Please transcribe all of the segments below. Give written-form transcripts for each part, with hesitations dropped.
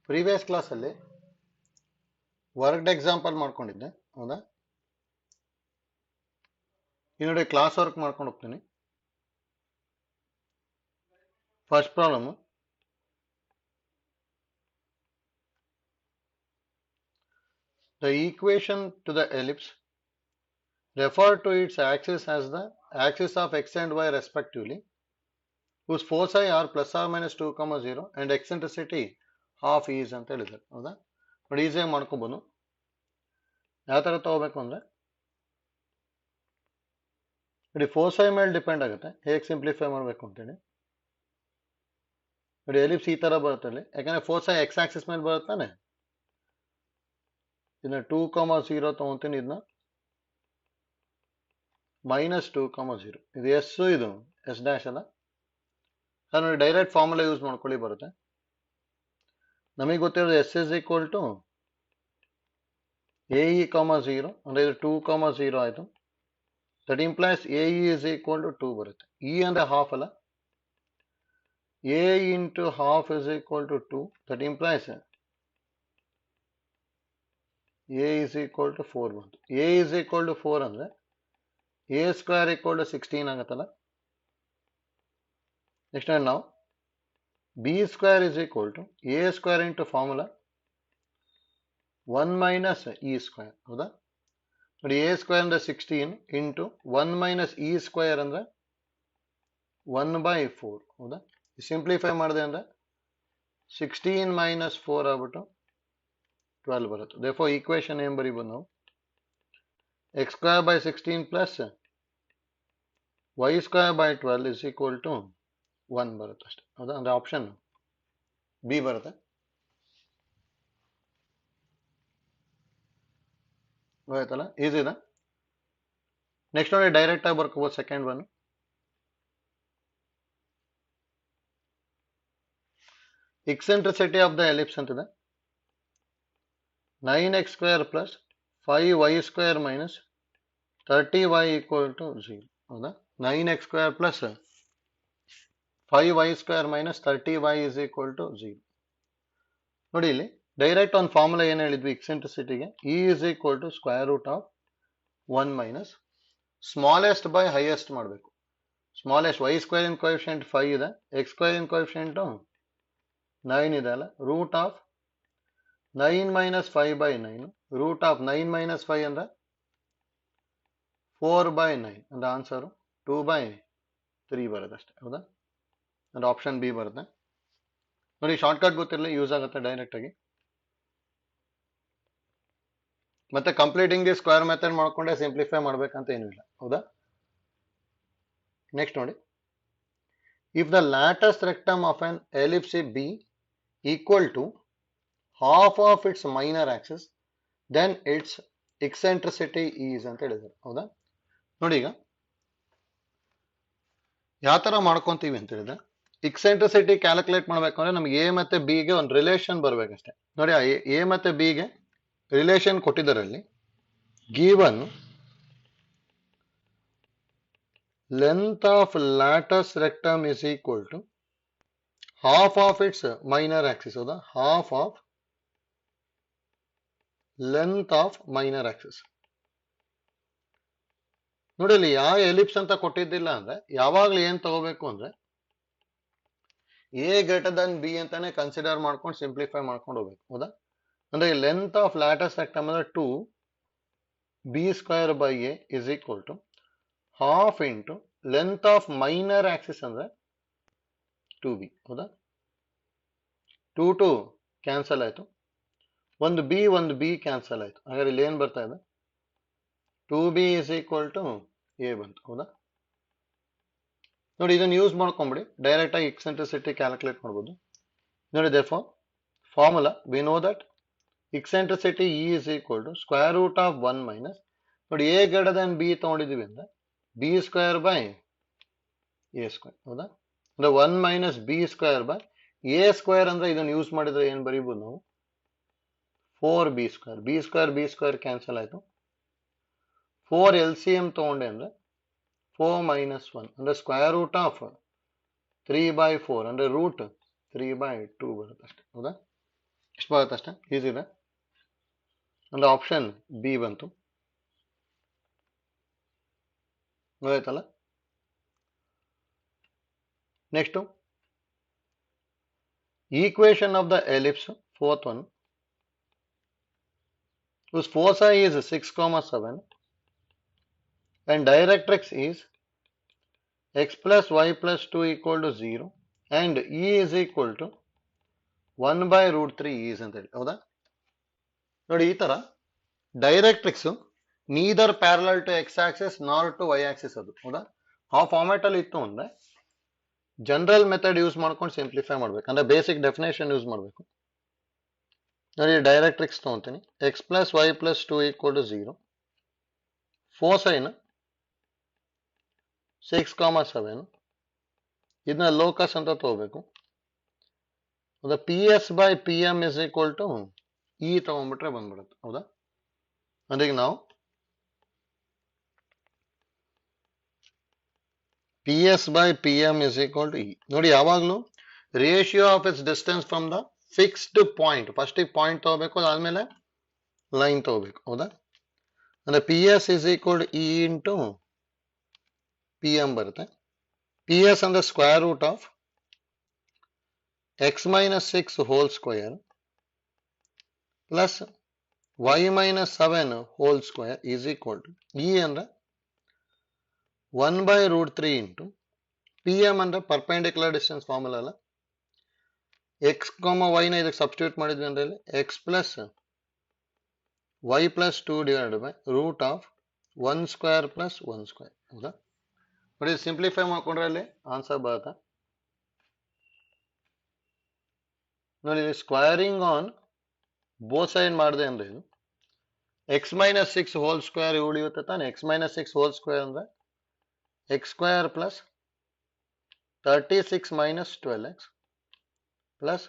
Previous ಕ್ಲಾಸಲ್ಲಿ worked example ಮಾಡ್ಕೊಂಡಿದ್ದೆ ಹೌದಾ. ಈ ನೋಡಿ ಕ್ಲಾಸ್ ವರ್ಕ್ ಮಾಡ್ಕೊಂಡು ಹೋಗ್ತೀನಿ. First problem, the equation to the ellipse refer to its axis as the axis of x and y respectively, whose foci are plus or minus 2, 0 and eccentricity half is ಅಂತ ಹೇಳಿದ್ದಾರೆ ಹೌದಾ. ನೋಡಿ ಈಸಿಯಾಗಿ ಮಾಡ್ಕೋಬಹುದು. ಯಾವ ತರ ತಗೋಬೇಕು ಅಂದ್ರೆ ನೋಡಿ ಫೋಸೈ ಮೇಲೆ ಡಿಪೆಂಡ್ ಆಗುತ್ತೆ ಹೇಗೆ ಸಿಂಪ್ಲಿಫೈ ಮಾಡಬೇಕು ಅಂತೇಳಿ. ನೋಡಿ ಎಲಿಪ್ಸ್ ಈ ತರ ಬರುತ್ತೆ ಅಲ್ಲಿ, ಯಾಕಂದ್ರೆ ಫೋಸೈ ಎಕ್ಸ್ ಆಕ್ಸಿಸ್ ಮೇಲೆ ಬರುತ್ತಾನೆ. ಇದನ್ನ 2, 0 ತಗೊಂತೀನಿ, ಇದನ್ನ -2, 0 ಇದು ಎಸ್, ಇದು ಎಸ್ ಡ್ಯಾಶ್ ಅಲ್ಲ. ನೋಡಿ ಡೈರೆಕ್ಟ್ ಫಾರ್ಮುಲಾ ಯೂಸ್ ಮಾಡ್ಕೊಳ್ಳಿ ಬರುತ್ತೆ. ನಮಗೆ ಗೊತ್ತಿರೋದು S is equal to A E, 0 ಅಂದ್ರೆ ಇದು 2, 0 ಆಯ್ತು. That implies A E is equal to 2 ಬರುತ್ತೆ. ಇ ಅಂದ್ರೆ ಹಾಫ್ ಅಲ್ಲ, A into half is equal to 2. That implies A is equal to 4 ಬಂತು. ಎ ಇಸ್ ಈಕ್ವಲ್ ಟು 4 ಅಂದ್ರೆ a square equal to 16 ಆಗುತ್ತಲ್ಲ. Next ನಾವು B square is equal to A square into formula 1 minus E square ಹೌದಾ. ನೋಡಿ A square ಅಂದ್ರೆ 16 into 1 minus E square ಅಂದ್ರೆ 1/4 ಹೌದಾ. Simplify ಮಾಡಿದೆ ಅಂದ್ರೆ 16 ಮೈನಸ್ 4 ಆಗ್ಬಿಟ್ಟು 12 ಬರುತ್ತೆ. ದೇರ್ಫೋರ್ ಈಕ್ವೇಶನ್ ಏನ್ ಬರೀಬೋದು ನಾವು, X square by 16 plus Y square by 12 is equal to 1 ಬರುತ್ತೆ ಅಷ್ಟೇ ಹೌದಾ. ಅಂದ್ರೆ ಆಪ್ಷನ್ ಬಿ ಬರುತ್ತೆ. ಆಯ್ತಲ್ಲ, ಈಸಿ ಇದೆ. ನೆಕ್ಸ್ಟ್ ನೋಡಿ ಡೈರೆಕ್ಟ್ ಆಗಿ ಬರ್ಕೋಬೋದು second one. Eccentricity of the ellipse ಅಂತಿದೆ 9x square plus 5y square minus 30y equal to 0 ಹೌದಾ. 9x square plus 5y square minus 30y is equal to 0. ನೋಡಿ ಇಲ್ಲಿ ಡೈರೆಕ್ಟ್ ಒಂದು ಫಾರ್ಮುಲಾ ಏನು ಹೇಳಿದ್ವಿ ಎಕ್ಸೆಂಟ್ರಿಸಿಟಿಗೆ, E is equal to square root of 1 minus smallest by highest ಮಾಡಬೇಕು. Smallest y square in coefficient 5 ಇದೆ, x square in coefficient 9 ಇದೆ ಅಲ್ಲ. Root of 9 minus 5/9, root of 9 minus 5 ಅಂದ್ರೆ 4/9 ಅಂದ್ರೆ ಆನ್ಸರು 2/3 ಬರುತ್ತೆ ಅಷ್ಟೇ ಹೌದಾ. ಅಂದ್ರೆ ಆಪ್ಷನ್ ಬಿ ಬರುತ್ತೆ. ನೋಡಿ ಶಾರ್ಟ್ಕಟ್ ಗೊತ್ತಿರಲಿ ಯೂಸ್ ಆಗುತ್ತೆ ಡೈರೆಕ್ಟ್ ಆಗಿ. ಮತ್ತೆ ಕಂಪ್ಲೀಟಿಂಗ್ ದಿ ಸ್ಕ್ವೇರ್ ಮೆಥಡ್ ಮಾಡ್ಕೊಂಡೆ ಸಿಂಪ್ಲಿಫೈ ಮಾಡ್ಬೇಕಂತ ಏನೂ ಇಲ್ಲ ಹೌದಾ. ನೆಕ್ಸ್ಟ್ ನೋಡಿ, if the latus rectum of an ellipse be equal to half of its minor axis then its eccentricity is ಅಂತ ಹೇಳಿದ್ದಾರೆ ಹೌದಾ. ನೋಡಿ ಈಗ ಯಾವ ತರ ಮಾಡ್ಕೊಂತೀವಿ ಅಂತ ಹೇಳಿದ್ರೆ, ಎಕ್ಸೆಂಟ್ರಿಸಿಟಿ ಕ್ಯಾಲ್ಕುಲೇಟ್ ಮಾಡ್ಬೇಕಂದ್ರೆ ನಮ್ಗೆ ಎ ಮತ್ತೆ ಬಿ ಗೆ ಒಂದು ರಿಲೇಷನ್ ಬರ್ಬೇಕಷ್ಟೇ. ನೋಡಿ ಎ ಮತ್ತೆ ಬಿ ಗೆ ರಿಲೇಷನ್ ಕೊಟ್ಟಿದ್ದರಲ್ಲಿ given length of latus rectum is equal to half of its minor axis ಹೌದಾ, half of length of minor axis. ನೋಡಿ ಇಲ್ಲಿ ಯಾವ ಎಲಿಪ್ಸ್ ಅಂತ ಕೊಟ್ಟಿದ್ದಿಲ್ಲ ಅಂದ್ರೆ ಯಾವಾಗ್ಲೂ ಏನ್ ತಗೋಬೇಕು ಅಂದ್ರೆ ಎ ಗ್ರೇಟರ್ ದನ್ ಬಿ ಅಂತಾನೆ ಕನ್ಸಿಡರ್ ಮಾಡ್ಕೊಂಡು ಸಿಂಪ್ಲಿಫೈ ಮಾಡ್ಕೊಂಡು ಹೋಗ್ಬೇಕು ಹೌದಾ. ಅಂದ್ರೆ ಲೆಂತ್ ಆಫ್ ಲ್ಯಾಟಸ್ ರೆಕ್ಟಮ್ ಅಂದ್ರೆ 2 B square by A is equal to half into length of minor axis ಅಂದ್ರೆ 2b ಹೌದಾ. 2 ಕ್ಯಾನ್ಸಲ್ ಆಯ್ತು, ಒಂದು ಬಿ ಕ್ಯಾನ್ಸಲ್ ಆಯ್ತು. ಹಾಗಾದ್ರೆ ಇಲ್ಲಿ ಏನ್ ಬರ್ತಾ ಇದೆ, 2b is equal to A ಬಂತು ಹೌದಾ. ನೋಡಿ ಇದನ್ನು ಯೂಸ್ ಮಾಡ್ಕೊಂಬಿಡಿ, ಡೈರೆಕ್ಟ್ ಆಗಿ ಎಕ್ಸೆಂಟ್ರಿಸಿಟಿ ಕ್ಯಾಲ್ಕುಲೇಟ್ ಮಾಡ್ಬೋದು. ನೋಡಿ therefore formula we know that eccentricity E is equal to square root of 1 minus, ನೋಡಿ ಎ ಗ್ರೇಟರ್ ದನ್ ಬಿ ತಗೊಂಡಿದೀವಿ ಅಂದ್ರೆ B square by A square ಹೌದಾ. ಅಂದ್ರೆ 1 minus B square by A square ಅಂದ್ರೆ ಇದನ್ನು use ಮಾಡಿದ್ರೆ ಏನ್ ಬರೀಬಹುದು ನಾವು, 4b square. B square cancel ಆಯ್ತು. 4 LCM ತಗೊಂಡೆ ಅಂದ್ರೆ 4 ಮೈನಸ್ 1 ಅಂದ್ರೆ ಸ್ಕ್ವೇರ್ ರೂಟ್ ಆಫ್ 3/4 ಅಂದ್ರೆ ರೂಟ್ 3/2 ಬರುತ್ತೆ ಅಷ್ಟೇ ಹೌದಾ. ಇಷ್ಟು ಬರುತ್ತೆ ಅಷ್ಟೇ, ಈಸಿ ಇದೆ. ಅಂದರೆ ಆಪ್ಷನ್ ಬಿ ಬಂತು. ಗೊತ್ತಾಯ್ತಲ್ಲ. Next equation of the ellipse, fourth one, whose foci is 6,7 and directrix is x plus y plus 2 equal to 0 and e is equal to 1 by root 3 is ಅಂತ ಹೇಳಿ. ಹೌದಾ ನೋಡಿ, ಈ ತರ directrix neither parallel to x axis nor to y axis ಅದು. ಹೌದಾ, ಆ format ಅಲ್ಲಿ ಇತ್ತು ಅಂದ್ರೆ ಜನರಲ್ ಮೆಥಡ್ ಯೂಸ್ ಮಾಡ್ಕೊಂಡು ಸಿಂಪ್ಲಿಫೈ ಮಾಡ್ಬೇಕು, ಅಂದ್ರೆ ಬೇಸಿಕ್ ಡೆಫಿನೇಷನ್ ಯೂಸ್ ಮಾಡಬೇಕು. ನೋಡಿ, ಡೈರೆಕ್ಟ್ರಿಕ್ಸ್ ತಗೊಂತೀನಿ, x plus y plus 2 equal to 0, ಫೋಸೈನ್ 6,7, ಇದನ್ನ ಲೋಕಸ್ ಅಂತ ತಗೋಬೇಕು. P S by P M is equal to e ತಗೊಂಡ್ಬಿಟ್ರೆ ಬಂದ್ಬಿಡುತ್ತೆ. ಹೌದಾ, ಅದಕ್ಕೆ ನಾವು P S by P M is equal to E. ನೋಡಿ, ಯಾವಾಗಲೂ ratio of its distance from the fixed point, first point ತಗೋಬೇಕು, ಅದಾದ್ಮೇಲೆ ಲೈನ್ ತಗೋಬೇಕು. ಹೌದಾ, ಅಂದ್ರೆ P S is equal to E into P M ಬರುತ್ತೆ. ಪಿ ಎಸ್ ಅಂದ್ರೆ square root of x minus 6 whole square plus y minus 7 whole square is equal to e under 1 by root 3 into pm under perpendicular distance formula ಅಲ್ಲ, x, y ನ ಇದಕ್ಕೆ substitute ಮಾಡಿದ್ವಿ ಅಂದ್ರೆ x plus y plus 2 divided by root of 1 square plus 1 square. ಹೌದಾ, ನೋಡಿ simplify ಮಾಡ್ಕೊಂಡ್ರೆ ಅಲ್ಲಿ answer ಬರುತ್ತೆ. ನೋಡಿ, ಸ್ಕ್ವೇರಿಂಗ್ ಆನ್ ಬೋತ್ ಸೈಡ್ ಮಾಡಿದೆ ಅಂದ್ರೆ ಇದು ಎಕ್ಸ್ ಮೈನಸ್ 6 ಹೋಲ್ ಸ್ಕ್ವೇರ್ ಉಳಿಯುತ್ತೆ ತಾನೆ. ಎಕ್ಸ್ ಮೈನಸ್ 6 ಹೋಲ್ ಸ್ಕ್ವೇರ್ ಅಂದ್ರೆ x square plus 36 minus 12x plus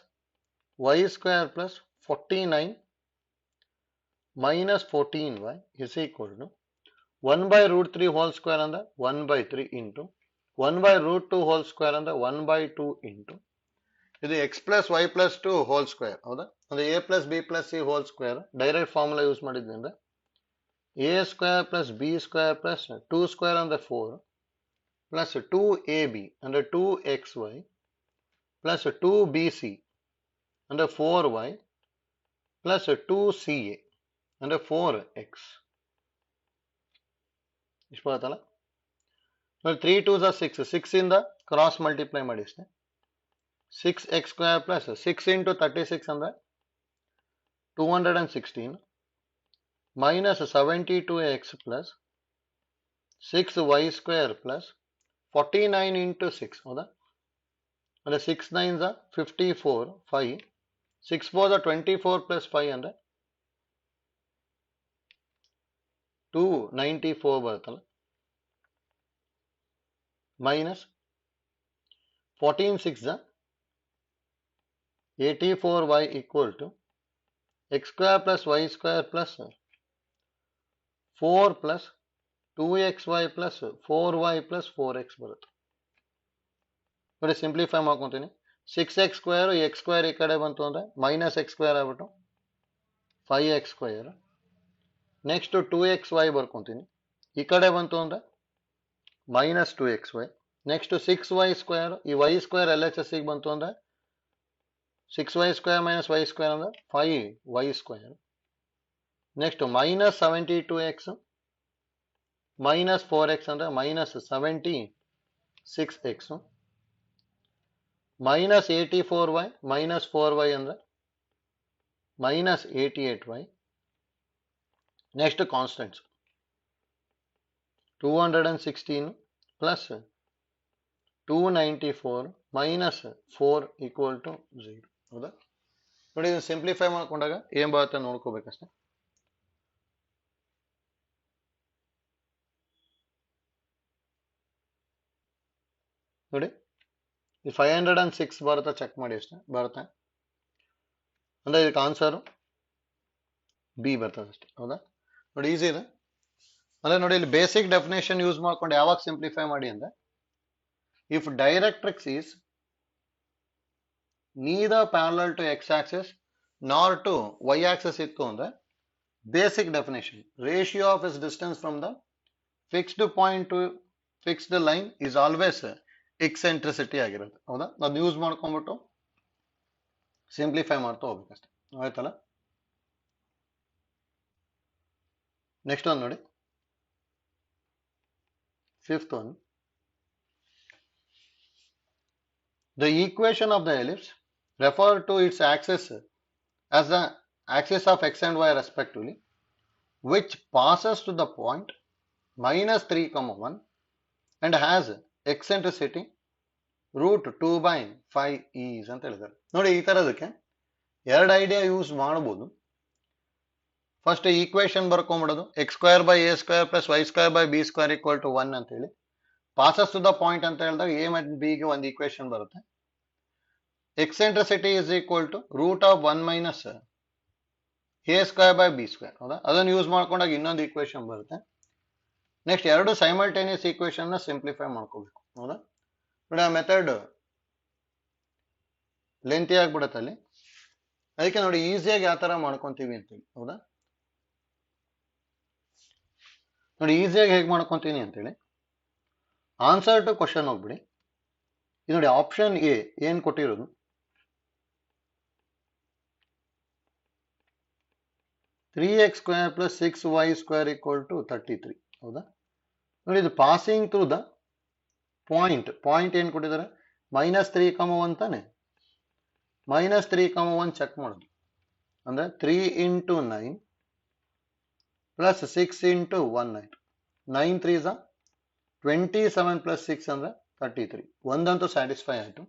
Y square plus 49 minus 14y is equal to 1 by root 3 whole square ಅಂದ್ರೆ 1 by 3 into 1 by root 2 whole square ಅಂದ್ರೆ 1 by 2 into ಇದು x plus y plus 2 whole square. ಹೌದಾ, ಅಂದ್ರೆ a plus b plus c whole square direct formula use ಮಾಡಿದ್ವಿ ಅಂದ್ರೆ a square plus b square plus 2 square ಅಂದ್ರೆ 4 plus 2ab ಅಂದ್ರೆ 2xy plus 2bc ಅಂದ್ರೆ 4y plus 2ca ಅಂದ್ರೆ 4x. ಇಷ್ಟು ಬರುತ್ತಲ್ಲ. 3 2s are 6, 6 ಇಂದ ಕ್ರಾಸ್ ಮಲ್ಟಿಪ್ಲೈ ಮಾಡಿ ಅಷ್ಟೇ. 6x square plus 6 into 36 ಅಂದ್ರೆ 216 minus 72x plus 6y square plus 49 into 6. ಹೌದಾ, ಅಂದ್ರೆ 6 9s are 54, 5, 6 4s are 24 plus 5 ಅಂದ್ರೆ 294 ಬರುತ್ತಲ್ಲ, minus 14 6s are 84y equal to x square plus y square plus 4 plus 2xy plus 4y plus 4x ಬರುತ್ತೆ. ನೋಡಿ simplify ಮಾಡ್ಕೊತೀನಿ. 6x square X square ಈ ಕಡೆ ಬಂತು ಅಂದ್ರೆ ಮೈನಸ್ ಎಕ್ಸ್ ಸ್ಕ್ವೇರ್ ಆಗ್ಬಿಟ್ಟು 5x ಸ್ಕ್ವೇರ್. ನೆಕ್ಸ್ಟ್ 2xy ಬರ್ಕೊತೀನಿ, ಈ ಕಡೆ ಬಂತು ಅಂದ್ರೆ minus 2xy. Next 6y square, ಈ y square L H S ಬಂತು ಅಂದ್ರೆ 6y square minus y square ಅಂದ್ರೆ 5y square. Next minus 72x minus 4x ಅಂದ್ರೆ minus 76x. Minus 84y minus 4y ಅಂದ್ರೆ minus 88y. Next constants 216 plus 294 minus 4 equal to 0. ಹೌದಾ, ನೋಡಿ ಇದನ್ನು simplify ಮಾಡ್ಕೊಂಡಾಗ ಏನ್ ಬರುತ್ತೆ ನೋಡ್ಕೋಬೇಕಷ್ಟೇ. ನೋಡಿ, 506 ಬರುತ್ತೆ, ಚೆಕ್ ಮಾಡಿ ಅಷ್ಟೇ ಬರುತ್ತೆ. ಅಂದ್ರೆ ಇದಕ್ಕೆ ಆನ್ಸರ್ ಬಿ ಬರ್ತದೆ ಅಷ್ಟೇ. ಹೌದಾ, ನೋಡಿ ಈಸಿ ಇದೆ. ಅಂದ್ರೆ ನೋಡಿ ಇಲ್ಲಿ ಬೇಸಿಕ್ ಡೆಫಿನೇಷನ್ ಯೂಸ್ ಮಾಡ್ಕೊಂಡು ಯಾವಾಗ ಸಿಂಪ್ಲಿಫೈ ಮಾಡಿ ಅಂದ್ರೆ if directrix is neither parallel to x axis ನಾರ್ ಟು ವೈ ಆಕ್ಸಸ್ ಇತ್ತು ಅಂದ್ರೆ basic definition ratio of is distance from the fixed point to fixed line is always eccentricity ಆಗಿರುತ್ತೆ. ಹೌದಾ, ಅದನ್ನ ಯೂಸ್ ಮಾಡ್ಕೊಂಡ್ಬಿಟ್ಟು ಸಿಂಪ್ಲಿಫೈ ಮಾಡ್ತಾ ಹೋಗ್ಬೇಕಷ್ಟೆ. ಆಯ್ತಲ್ಲ. ನೆಕ್ಸ್ಟ್ ಒಂದು ನೋಡಿ, fifth one. The equation of the ellipse refer to its axis as the axis of x and y respectively, which passes to the point minus 3, 1 and has eccentricity root 2 by 5 is ಅಂತ ಹೇಳಿದ್ದಾರೆ. ನೋಡಿ, ಈ ತರದಕ್ಕೆ ಎರಡು idea use ಮಾಡಬಹುದು. First equation ಬರ್ಕೊಂಡ್ಬಿಡೋದು, x square by A square plus Y square by b square equal to 1 ಅಂತ ಹೇಳಿ ಪಾಸಸ್ ಟು ದ ಪಾಯಿಂಟ್ ಅಂತ ಹೇಳಿದಾಗ ಎ ಮತ್ತು ಬಿ ಗೆ ಒಂದು ಈಕ್ವೇಶನ್ ಬರುತ್ತೆ. Eccentricity is equal to root of 1 minus a square by b square. ಹೌದಾ, ಅದನ್ನು ಯೂಸ್ ಮಾಡ್ಕೊಂಡಾಗ ಇನ್ನೊಂದು ಈಕ್ವೇಶನ್ ಬರುತ್ತೆ. ನೆಕ್ಸ್ಟ್ ಎರಡು ಸೈಮಲ್ಟೇನಿಯಸ್ ಈಕ್ವೇಶನ್ ನ ಸಿಂಪ್ಲಿಫೈ ಮಾಡ್ಕೋಬೇಕು. ಹೌದಾ, ನೋಡಿ ಆ ಮೆಥಡ್ ಲೆಂತಿ ಆಗ್ಬಿಡುತ್ತೆ ಅಲ್ಲಿ. ಅದಕ್ಕೆ ನೋಡಿ ಈಸಿಯಾಗಿ ಯಾವ ತರ ಮಾಡ್ಕೊಂತೀವಿ ಅಂತೇಳಿ. ಹೌದಾ, ನೋಡಿ ಈಸಿಯಾಗಿ ಹೇಗೆ ಮಾಡ್ಕೊಂತೀನಿ ಅಂತೇಳಿ. ಆನ್ಸರ್ ಟು ಕ್ವಶನ್ ಹೋಗ್ಬಿಡಿ. ಇದು ನೋಡಿ ಆಪ್ಷನ್ ಎ ಏನ್ ಕೊಟ್ಟಿರೋದು, 3x square plus 6y square equal to 33. ಹೌದಾ, ನೋಡಿ ಇದು ಪಾಸಿಂಗ್ ಥ್ರೂ ದ ಪಾಯಿಂಟ್ ಏನ್ ಕೊಟ್ಟಿದ್ದಾರೆ, -3, 1 ತಾನೆ. -3, 1 ಚೆಕ್ ಮಾಡೋದು ಅಂದ್ರೆ 3 into 9 plus 6 into 1 ಆಯ್ತು. 9 3s 27 plus 6 ಅಂದ್ರೆ 33. ಒಂದಂತೂ ಸ್ಯಾಟಿಸ್ಫೈ ಆಯ್ತು.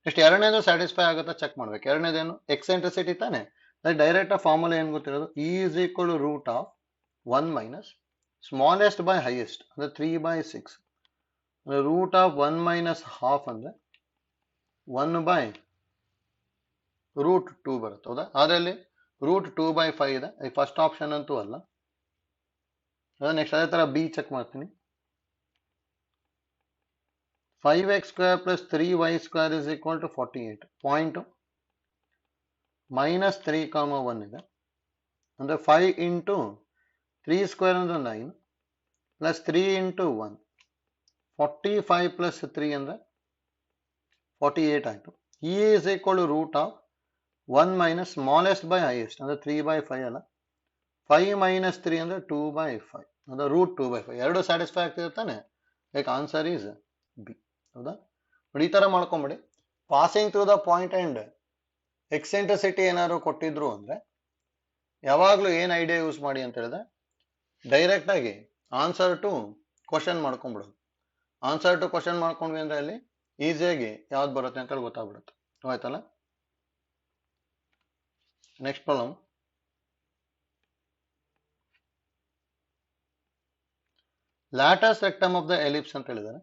ನೆಕ್ಸ್ಟ್ ಎರಡನೇದು ಸ್ಯಾಟಿಸ್ಫೈ ಆಗುತ್ತಾ ಚೆಕ್ ಮಾಡ್ಬೇಕು. ಎರಡನೇದೇನು, ಎಕ್ಸೆಂಟ್ರಿಸಿಟಿ ತಾನೆ. ಡೈರೆಕ್ಟ್ ಫಾರ್ಮುಲಾ ಏನ್ ಗೊತ್ತಿರೋದು, e is equal root of 1 minus smallest by highest ಅಂದ್ರೆ 3/6 ಅಂದ್ರೆ ರೂಟ್ ಆಫ್ 1 ಮೈನಸ್ ಹಾಫ್ ಅಂದ್ರೆ 1/√2 ಬರುತ್ತೆ. ಹೌದಾ, ಅದರಲ್ಲಿ ರೂಟ್ 2/5 ಇದೆ. ಫಸ್ಟ್ ಆಪ್ಷನ್ ಅಂತೂ ಅಲ್ಲ. ನೆಕ್ಸ್ಟ್ ಅದೇ ತರ ಬಿ ಚೆಕ್ ಮಾಡ್ತೀನಿ. 5x square plus 3y square is equal to 48. Point -3, 1 ಇದೆ ಅಂದ್ರೆ 5 ಇಂಟು 3 ಸ್ಕ್ವೇರ್ ಅಂದ್ರೆ 9 ಪ್ಲಸ್ 3 ಇಂಟು 1 45 ಪ್ಲಸ್ 3 ಅಂದ್ರೆ 48 ಆಯ್ತು. E is equal root of 1 minus smallest by highest ಅಂದ್ರೆ 3/5 ಅಲ್ಲ, 5 ಮೈನಸ್ 3 ಅಂದ್ರೆ 2/5 ಅಂದ್ರೆ ರೂಟ್ 2/5. ಎರಡು ಸ್ಯಾಟಿಸ್ಫೈ ಆಗ್ತಿದೆ ತಾನೆ. Like answer is b. ಹೌದಾ, ನೋಡಿ ಈ ತರ ಮಾಡ್ಕೊಂಬಿಡಿ. Passing through the point and eccentricity ಏನಾದ್ರು ಕೊಟ್ಟಿದ್ರು ಅಂದ್ರೆ ಯಾವಾಗ್ಲೂ ಏನ್ ಐಡಿಯಾ ಯೂಸ್ ಮಾಡಿ ಅಂತ ಹೇಳಿದ್ರೆ ಡೈರೆಕ್ಟ್ ಆಗಿ ಆನ್ಸರ್ ಟು ಕ್ವಶನ್ ಮಾಡ್ಕೊಂಡ್ಬಿಡೋದು. ಆನ್ಸರ್ ಟು ಕ್ವಶನ್ ಮಾಡ್ಕೊಂಡ್ವಿ ಅಂದ್ರೆ ಅಲ್ಲಿ ಈಸಿಯಾಗಿ ಯಾವ್ದು ಬರುತ್ತೆ ಅಂತ ಗೊತ್ತಾಗ್ಬಿಡುತ್ತೆ. ಆಯ್ತಲ್ಲ. Next problem, latus rectum of the ellipse ಅಂತ ಹೇಳಿದ್ದಾರೆ.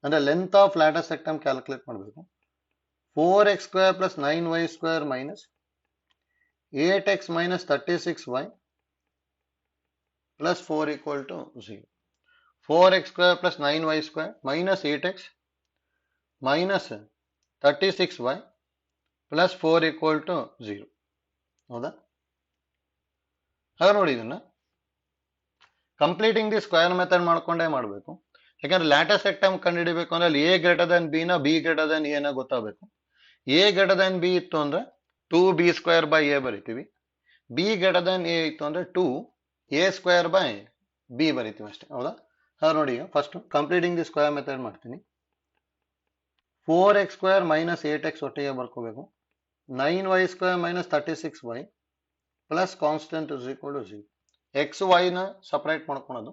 ಅಂದ್ರೆ length of latus rectum calculate ಮಾಡಬೇಕು. 4x square plus 9y square minus 8x minus 36y plus 4 equal to 0. 4x square plus 9y square minus 8x minus 36y plus 4 equal to 0. ಹೌದಾ, ಹಾಗೆ ನೋಡಿ ಇದನ್ನ completing the square method ಮಾಡ್ಕೊಂಡೇ ಮಾಡಬೇಕು. ಯಾಕಂದ್ರೆ ಲ್ಯಾಟಸ್ ರೆಕ್ಟಮ್ ಕಂಡುಹಿಡಿಬೇಕು ಅಂದ್ರೆ ಅಲ್ಲಿ ಎ ಗ್ರೇಟರ್ ದನ್ ಬಿ ನ ಬಿ ಗ್ರೇಟರ್ ದನ್ ಎ ನ ಗೊತ್ತಾಗಬೇಕು. ಎ ಗ್ರೇಟರ್ ದನ್ ಬಿ ಇತ್ತು ಅಂದ್ರೆ 2b ಸ್ಕ್ವೇರ್ ಬೈ ಎ ಬರಿತೀವಿ. ಬಿ ಗ್ರೇಟರ್ ದನ್ ಎ ಇತ್ತು ಅಂದ್ರೆ 2a ಸ್ಕ್ವೇರ್ ಬೈ ಬಿ ಬರಿತೀವಿ ಅಷ್ಟೇ. ಹೌದಾ, ಹಾಗೆ ನೋಡಿ first completing the square method ಮಾಡ್ತೀನಿ. 4x ಸ್ಕ್ವೇರ್ ಮೈನಸ್ 8x ಒಟ್ಟಿಗೆ ಬರ್ಕೋಬೇಕು. 9y square minus 36y plus constant is equal to 0. X y ನ ಸಪರೇಟ್ ಮಾಡ್ಕೊಳೋದು.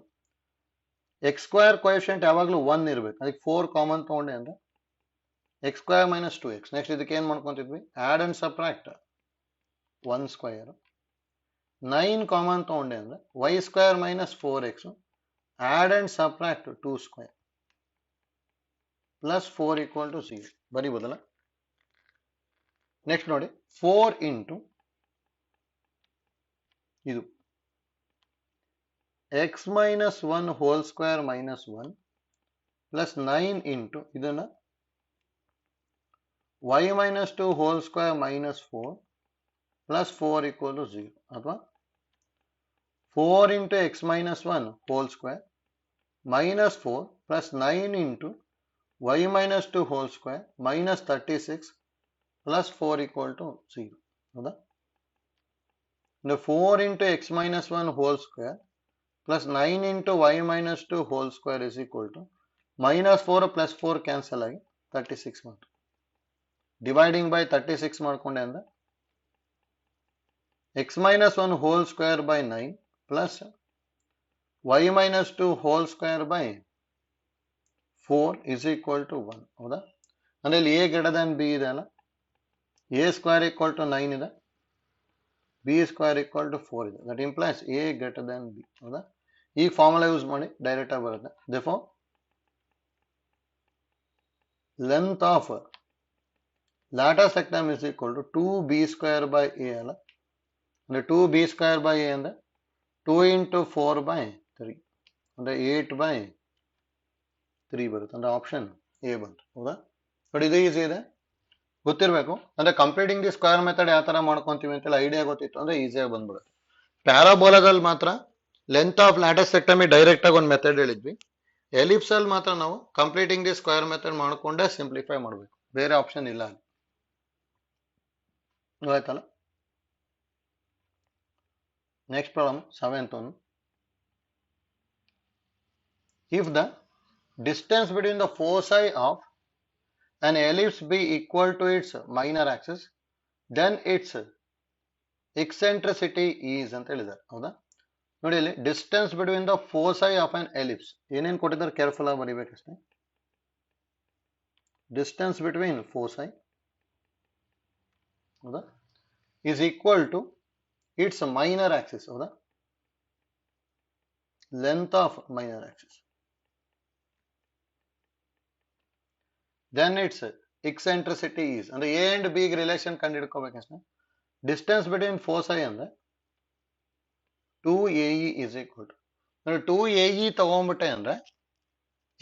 ಎಕ್ಸ್ ಸ್ಕ್ವೇರ್ ಕೋಎಫಿಷಿಯಂಟ್ ಯಾವಾಗಲೂ 1 ಇರಬೇಕು. ಅದಕ್ಕೆ 4 ಕಾಮನ್ ತಗೊಂಡೆ ಅಂದ್ರೆ x square minus 2x. Next ಇದಕ್ಕೆ ಏನ್ ಮಾಡ್ಕೊಂತಿದ್ವಿ, add and subtract 1 square. 9 common ತಗೊಂಡೆ ಅಂದ್ರೆ y square minus 4x add and subtract 2 square plus 4 equal to 0 ಬರೀಬೋದಲ್ಲ. ನೆಕ್ಸ್ಟ್ ನೋಡಿ 4 ಇಂಟು ಇದು x minus 1 whole square minus 1 plus 9 into ಇದನ್ನ y minus 2 whole square minus 4 plus 4 equal to 0 ಅಥವಾ 4 into x minus 1 whole square minus 4 plus 9 into y minus 2 whole square minus 36 plus 4 equal to 0 ಹೌದಾ? 4 into x minus 1 whole square plus 9 into y minus 2 whole square is equal to minus 4 plus 4 cancel ಆಗಿ 36 ಮಾಡ್ತು. Dividing by 36 ಮಾಡ್ಕೊಂಡೆ ಅಂದ್ರೆ x minus 1 whole square by 9 plus y minus 2 whole square by 4 is equal to 1 ಹೌದಾ? ಅಂದ್ರೆ ಇಲ್ಲಿ a greater than b ಇದೆ ಅಲ್ಲ, a square equal to 9 ಇದೆ, b square equal to 4 ಇದೆ. that implies a greater than b ಹೌದಾ? ಈ formula use ಮಾಡಿ ಡೈರೆಕ್ಟ್ ಆಗಿ ಬರುತ್ತೆ. therefore length of lateral sectum is equal to 2b square by a ಅಲ್ಲ, ಅಂದ್ರೆ 2b square by a ಅಂದ್ರೆ 2 into 4 by 3 ಅಂದ್ರೆ 8 by 3 ಬರುತ್ತೆ. ಅಂದ್ರೆ ಆಪ್ಷನ್ ಎ ಬಂತು ಹೌದಾ? ಬಟ್ ಇದು ಈಸಿ ಇದೆ, ಗೊತ್ತಿರಬೇಕು. ಅಂದ್ರೆ ಕಂಪ್ಲೀಟಿಂಗ್ ದಿ ಸ್ಕ್ವೇರ್ ಮೆಥಡ್ ಯಾವ ತರ ಮಾಡ್ಕೊಂತೀವಿ ಅಂತೇಳಿ ಐಡಿಯಾ ಗೊತ್ತಿತ್ತು ಅಂದ್ರೆ ಈಸಿಯಾಗಿ ಬಂದ್ಬಿಡುತ್ತೆ. ಪ್ಯಾರಾಬೋಲಾದಲ್ಲಿ ಮಾತ್ರ length of latus rectum direct ಆಗಿ ಒಂದು ಮೆಥಡ್ ಹೇಳಿದ್ವಿ. ಎಲಿಪ್ಸ್ ಅಲ್ಲಿ ಮಾತ್ರ ನಾವು ಕಂಪ್ಲೀಟಿಂಗ್ ದಿ ಸ್ಕ್ವೇರ್ ಮೆಥಡ್ ಮಾಡ್ಕೊಂಡೇ ಸಿಂಪ್ಲಿಫೈ ಮಾಡಬೇಕು, ಬೇರೆ ಆಪ್ಷನ್ ಇಲ್ಲ. ಆಯ್ತಲ್ಲ? Next problem 7th one. If the distance between the foci of an ellipse be equal to its minor axis, then its eccentricity is ಅಂತ ಹೇಳಿದ್ದಾರೆ ಹೌದಾ? ನೋಡಿ ಇಲ್ಲಿ distance between the foci of an ellipse ಏನೇನು ಕೊಟ್ಟಿದ್ದಾರೆ careful ಆಗಿ ಬರೀಬೇಕಷ್ಟೇ. Distance between ಫೋಸೈ ಹೌದಾ is equal to its minor axis ಹೌದಾ, length of minor axis, then its eccentricity is ಅಂದ್ರೆ a and b ಗೆ ರಿಲೇಷನ್ ಕಂಡು ಹಿಡ್ಕೋಬೇಕಷ್ಟೇ. ಡಿಸ್ಟೆನ್ಸ್ ಬಿಟ್ವೀನ್ ಫೋಸೈ ಅಂದ್ರೆ 2AE is equal to 2AE ತಗೊಂಡ್ಬಿಟ್ಟೆ ಅಂದ್ರೆ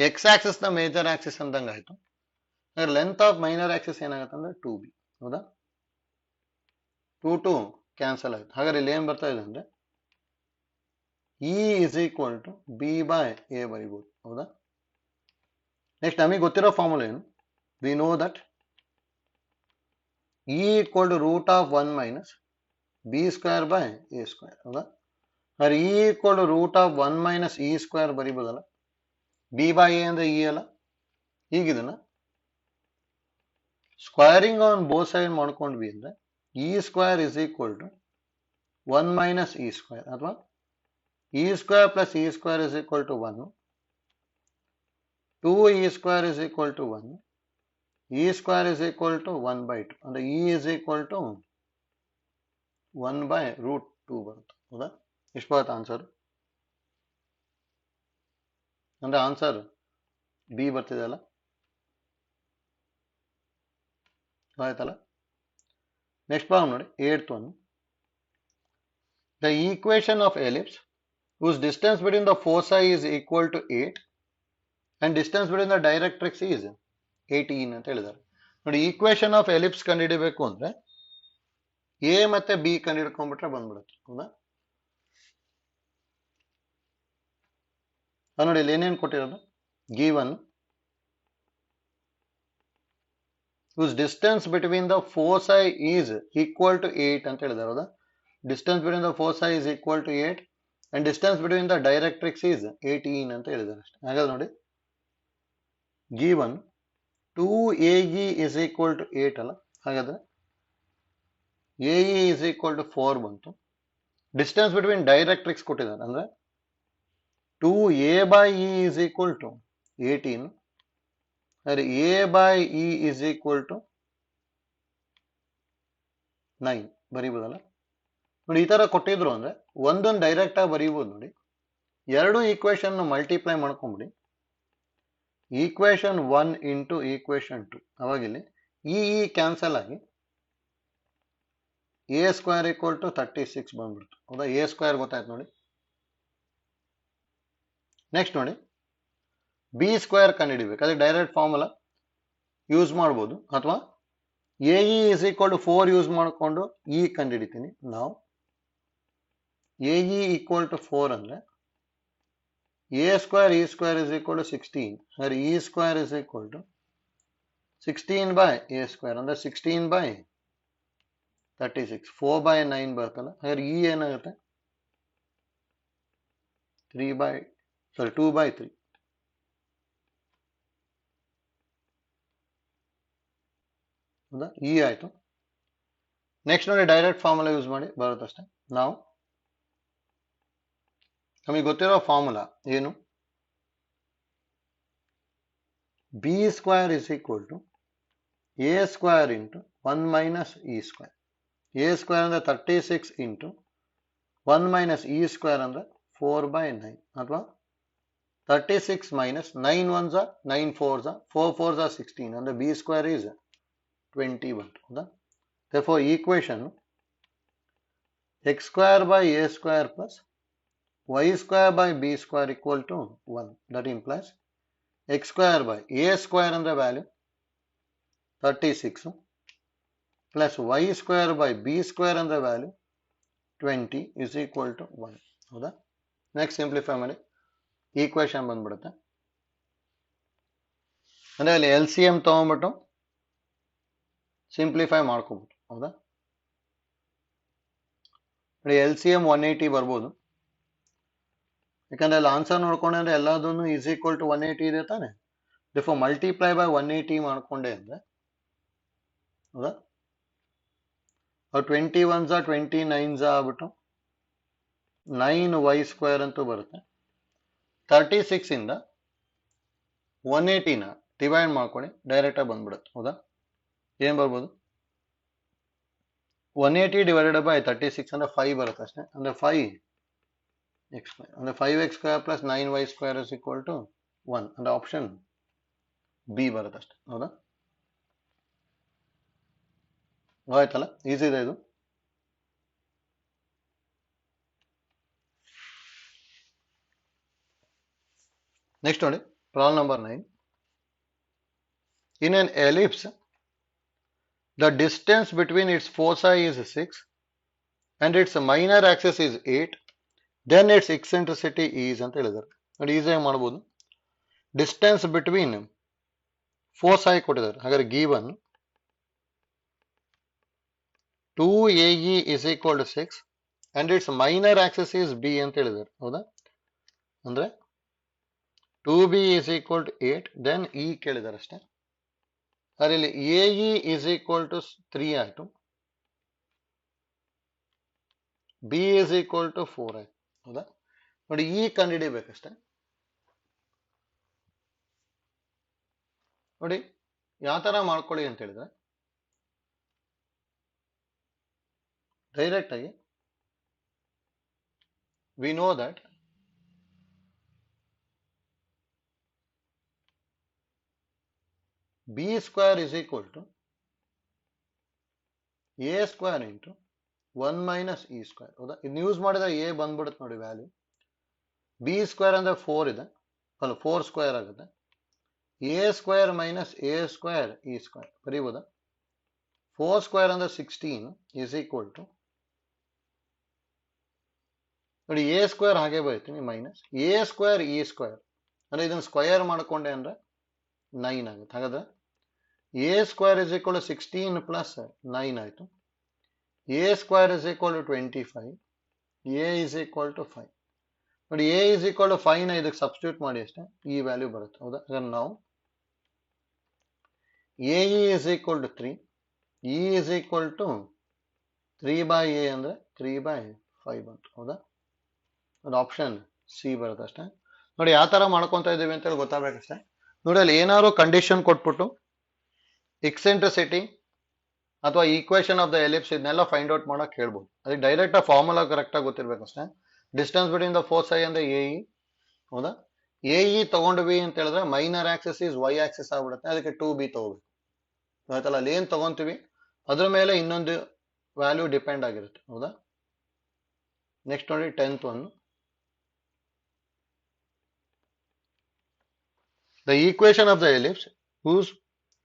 ಎಕ್ಸ್ ಆಕ್ಸಿಸ್ ನ ಮೇಜರ್ ಆಕ್ಸಿಸ್ ಅಂದಂಗ ಆಯ್ತು. ಲೆಂತ್ ಆಫ್ ಮೈನರ್ ಆಕ್ಸಿಸ್ ಏನಾಗುತ್ತೆ ಅಂದ್ರೆ 2b ಹೌದಾ, 2 ಕ್ಯಾನ್ಸಲ್ ಆಯ್ತು. ಹಾಗಾದ್ರೆ ಇಲ್ಲಿ ಏನ್ ಬರ್ತಾ ಇದೆ ಅಂದ್ರೆ E is equal to b by a ಬರೀಬಹುದು ಹೌದಾ. ನೆಕ್ಸ್ಟ್ ನಮಗೆ ಗೊತ್ತಿರೋ ಫಾರ್ಮುಲಾ ಏನು? V know that E equal to root of 1 minus b square by a square ಹೌದಾ. ಅರೆ E equal to root of 1 minus e square ಬರೀಬಹುದಲ್ಲ, b by a ಅಂದ್ರೆ e ಅಲ್ಲ. ಹೀಗಿದನ್ನ squaring on both side ಮಾಡ್ಕೊಂಡ್ವಿ ಅಂದ್ರೆ e square is equal to 1 minus e square ಅಥವಾ e square plus e square is equal to 1, 2e square is equal to 1, e square is equal to 1 by 2 ಅಂದ್ರೆ e is equal to 1 by root 2 ಬರುತ್ತೆ ಹೌದಾ. ಎಷ್ಟು ಬರುತ್ತೆ answer? ಅಂದ್ರೆ answer B ಬರ್ತಿದೆ ಅಲ್ಲ, ಆಯ್ತಲ್ಲ. ನೆಕ್ಸ್ಟ್ ಪ್ರಾಬ್ಲಮ್ ನೋಡಿ 8th one. The equation of ellipse whose distance between the foci is equal to 8 and distance between the directrix is 18 ಅಂತ ಹೇಳಿದ್ದಾರೆ. ನೋಡಿ ಈಕ್ವೇಶನ್ ಆಫ್ ಎಲಿಪ್ಸ್ ಕಂಡುಹಿಡಿಬೇಕು ಅಂದ್ರೆ ಎ ಮತ್ತೆ ಬಿ ಕಂಡುಹಿಡ್ಕೊಂಡ್ಬಿಟ್ರೆ ಬಂದ್ಬಿಡುತ್ತೆ ಹೌದಾ. ನೋಡಿ ಇಲ್ಲಿ ಏನೇನು ಕೊಟ್ಟಿರೋದು, given whose distance between the foci is equal to 8 ಅಂತ ಹೇಳಿದ್ದಾರೆ ಹೌದಾ. Distance between the foci is equal to 8 and distance between the directrix is 18 ಅಂತ ಹೇಳಿದ್ದಾರೆ ಅಷ್ಟೇ. ಹಾಗಾದ್ರೆ ನೋಡಿ given 2AE is equal to 8 ಅಲ್ಲ, ಹಾಗಾದ್ರೆ AE is equal to 4 ಬಂತು. ಡಿಸ್ಟೆನ್ಸ್ ಬಿಟ್ವೀನ್ ಡೈರೆಕ್ಟ್ರಿಕ್ಸ್ ಕೊಟ್ಟಿದ್ದಾರೆ ಅಂದ್ರೆ 2A by E is equal to 18, ಅರೆ A by E is equal to 9 ಬರೀಬಹುದಲ್ಲ. ನೋಡಿ ಈ ತರ ಕೊಟ್ಟಿದ್ರು ಅಂದ್ರೆ ಒಂದೊಂದು ಡೈರೆಕ್ಟ್ ಆಗಿ ಬರೀಬಹುದು. ನೋಡಿ ಎರಡು ಈಕ್ವೇಶನ್ ಮಲ್ಟಿಪ್ಲೈ ಮಾಡ್ಕೊಂಬಿಡಿ, ಈಕ್ವೇಶನ್ 1 ಇಂಟು ಈಕ್ವೇಶನ್ 2, ಅವಾಗಿಲ್ಲಿ ಈ ಕ್ಯಾನ್ಸಲ್ ಆಗಿ ಎ ಸ್ಕ್ವೇರ್ ಈಕ್ವಲ್ ಟು 36 ಬಂದ್ಬಿಡ್ತು ಹೌದಾ. ಎ ಸ್ಕ್ವೇರ್ ಗೊತ್ತಾಯ್ತು ನೋಡಿ. ನೆಕ್ಸ್ಟ್ ನೋಡಿ ಬಿ ಸ್ಕ್ವೇರ್ ಕಂಡುಹಿಡಿಬೇಕು, ಅದಕ್ಕೆ ಡೈರೆಕ್ಟ್ ಫಾರ್ಮುಲಾ ಯೂಸ್ ಮಾಡ್ಬೋದು ಅಥವಾ AE is equal to 4 use ಮಾಡಿಕೊಂಡು E ಕಂಡುಹಿಡಿತೀನಿ. ನಾವು AE equal to 4 ಅಂದ್ರೆ A square E square is equal to 16. Here E square is equal to 16 by A square ಅಂದ್ರೆ 16 by 36. 4 by 9 ಬರ್ತಲ್ಲ. Here E ಏನಾಗುತ್ತೆ 2 by 3. ಹೌದಾ? E ಆಯ್ತು. Next ನೋಡಿ direct formula use ಮಾಡಿ ಬರುತ್ತಷ್ಟೇ. ನಾವು ನಮಗೆ ಗೊತ್ತಿರೋ ಫಾರ್ಮುಲಾ ಏನು? B square is equal to A square into 1 minus E square. A square ಅಂದ್ರೆ 36 into 1 minus E square ಅಂದ್ರೆ 4 by 9 ಅಥವಾ 36 minus 9 ones are 9 fours are 4 fours are 16 and the B square is 21. ಹೌದಾ? Therefore equation x square by A square plus y square by B square equal to 1. That implies x square by A square and the value 36 plus y square by B square and the value 20 is equal to 1. ಹೌದಾ? Next simplify ಮಾಡಿ equation ಬಂದ್ಬಿಡುತ್ತೆ. ಅಂದ್ರೆ ಅಲ್ಲಿ LCM ತಗೊಂಡ್ಬಿಟ್ಟು simplify ಮಾಡ್ಕೋಬಹುದು. ಹೌದಾ? ನೋಡಿ LCM 180 ಬರ್ಬೋದು. ಯಾಕಂದ್ರೆ ಅಲ್ಲಿ ಆನ್ಸರ್ ನೋಡ್ಕೊಂಡ್ರೆ ಎಲ್ಲದನ್ನು ಈಸ್ ಈಕ್ವಲ್ ಟು 180 ಇದೆ ತಾನೆ. therefore ಮಲ್ಟಿಪ್ಲೈ ಬೈ 180 ಮಾಡ್ಕೊಂಡೆ ಅಂದ್ರೆ ಹೌದಾ 21 29 ಆಗ್ಬಿಟ್ಟು 9y ಸ್ಕ್ವೇರ್ ಅಂತೂ ಬರುತ್ತೆ. 36 ಇಂದ 180ನ ಡಿವೈಡ್ ಮಾಡ್ಕೊಂಡು ಡೈರೆಕ್ಟ್ ಆಗಿ ಬಂದ್ಬಿಡುತ್ತೆ. ಹೌದಾ? ಏನ್ ಬರ್ಬೋದು 180 ಡಿವೈಡೆಡ್ ಬೈ 36 ಅಂದ್ರೆ 5 ಬರುತ್ತೆ ಅಷ್ಟೇ. ಅಂದ್ರೆ 5x ಅಂದ್ರೆ 5x square plus 9y square is equal to 1 ಅಂದ್ರೆ ಆಪ್ಷನ್ ಬಿ ಬರುತ್ತೆ ಅಷ್ಟೇ. ಹೌದಾ? ಆಯ್ತಲ್ಲ, ಈಸಿ ಇದೆ ಇದು. ನೆಕ್ಸ್ಟ್ ನೋಡಿ problem number 9. In an ellipse, the distance between its foci is 6 and its minor axis is 8. Then its eccentricity is ಅಂತ ಹೇಳಿದ್ದಾರೆ. ನೋಡಿ ಈಸಿಯಾಗಿ ಮಾಡ್ಬೋದು. ಡಿಸ್ಟೆನ್ಸ್ ಬಿಟ್ವೀನ್ ಫೋಸೈ ಕೊಟ್ಟಿದ್ದಾರೆ. ಹಾಗಾದ್ರೆ given 2AE is equal to 6 and its minor axis is B ಅಂತ ಹೇಳಿದ್ದಾರೆ. ಹೌದಾ? ಅಂದ್ರೆ 2B is equal to 8 then E ಕೇಳಿದ್ದಾರೆ ಅಷ್ಟೇ. ಅದರಲ್ಲಿ AE is equal to 3 ಆಯಿತು, B is equal to 4 ಆಯಿತು. ಹೌದಾ? ನೋಡಿ E ಕಂಡುಹಿಡಿಬೇಕಷ್ಟೇ. ನೋಡಿ ಯಾವ ತರ ಮಾಡ್ಕೊಳ್ಳಿ ಅಂತ ಹೇಳಿದ್ರೆ ಡೈರೆಕ್ಟ್ ಆಗಿ V know that B square is equal to A square into 1 minus E square. ಹೌದಾ? ಇದನ್ನ ಯೂಸ್ ಮಾಡಿದ್ರೆ A ಬಂದ್ಬಿಡುತ್ತೆ ನೋಡಿ ವ್ಯಾಲ್ಯೂ. B ಸ್ಕ್ವೇರ್ ಅಂದ್ರೆ 4 ಇದೆ ಅಲ್ಲ 4 ಸ್ಕ್ವೇರ್ ಆಗುತ್ತೆ. A square minus A square E square ಬರೀಬೋದಾ? 4 ಸ್ಕ್ವೇರ್ ಅಂದ್ರೆ 16 is equal to ನೋಡಿ A ಸ್ಕ್ವೇರ್ ಹಾಗೆ ಬರೀತೀನಿ minus A square E square ಅಂದ್ರೆ ಇದನ್ನ ಸ್ಕ್ವೇರ್ ಮಾಡ್ಕೊಂಡೆ ಅಂದ್ರೆ 9 ಆಗುತ್ತೆ. ಹಾಗಾದ್ರೆ A square is equal to 16 plus 9 ಆಯಿತು. A square is equal to 25, A is equal to 5. ನೋಡಿ A ಇಸ್ ಈಕ್ವಲ್ ಟು 5 ನ ಇದಕ್ಕೆ ಸಬ್ಸ್ಟಿಟ್ಯೂಟ್ ಮಾಡಿ ಅಷ್ಟೇ ಈ ವ್ಯಾಲ್ಯೂ ಬರುತ್ತೆ. ಹೌದಾ? ಹಾಗಾದ್ರೆ ನಾವು AE is equal to 3, E is equal to 3 by A ಅಂದ್ರೆ 3 ಬೈ 5 ಬಂತು. ಹೌದಾ? ಅದು ಆಪ್ಷನ್ ಸಿ ಬರುತ್ತೆ ಅಷ್ಟೇ. ನೋಡಿ ಯಾವ ತರ ಮಾಡ್ಕೊತಾ ಇದೀವಿ ಅಂತ ಹೇಳಿ ಗೊತ್ತಾಗಬೇಕಷ್ಟೇ. ನೋಡಿ ಅಲ್ಲಿ ಏನಾದ್ರು ಕಂಡೀಷನ್ ಕೊಟ್ಬಿಟ್ಟು ಎಕ್ಸೆಂಟ್ರಿಸಿಟಿ ಅಥವಾ ಈಕ್ವೇಶನ್ ಆಫ್ ದ ಎಲಿಪ್ಸ್ ಇದನ್ನೆಲ್ಲ ಫೈಂಡ್ ಔಟ್ ಮಾಡಕ್ ಹೇಳ್ಬೋದು. ಅದಕ್ಕೆ ಡೈರೆಕ್ಟ್ ಫಾರ್ಮುಲಾ ಕರೆಕ್ಟ್ ಆಗಿ ಗೊತ್ತಿರ್ಬೇಕಷ್ಟೇ. ಡಿಸ್ಟೆನ್ಸ್ ಬಿಟ್ವೀನ್ ದ ಫೋಸೈ ಅಂದ್ರೆ AE. ಹೌದಾ? AE ತಗೊಂಡ್ವಿ ಅಂತ ಹೇಳಿದ್ರೆ minor Axis is why Axis ಆಗ್ಬಿಡುತ್ತೆ. ಅದಕ್ಕೆ 2B ತಗೋಬೇಕು. ಆಯ್ತಲ್ಲ, ಅಲ್ಲಿ ಏನ್ ತಗೊಂತೀವಿ ಅದ್ರ ಮೇಲೆ ಇನ್ನೊಂದು ವ್ಯಾಲ್ಯೂ ಡಿಪೆಂಡ್ ಆಗಿರುತ್ತೆ. ಹೌದಾ? ನೆಕ್ಸ್ಟ್ ನೋಡಿ 10th one. The equation of the ellipse whose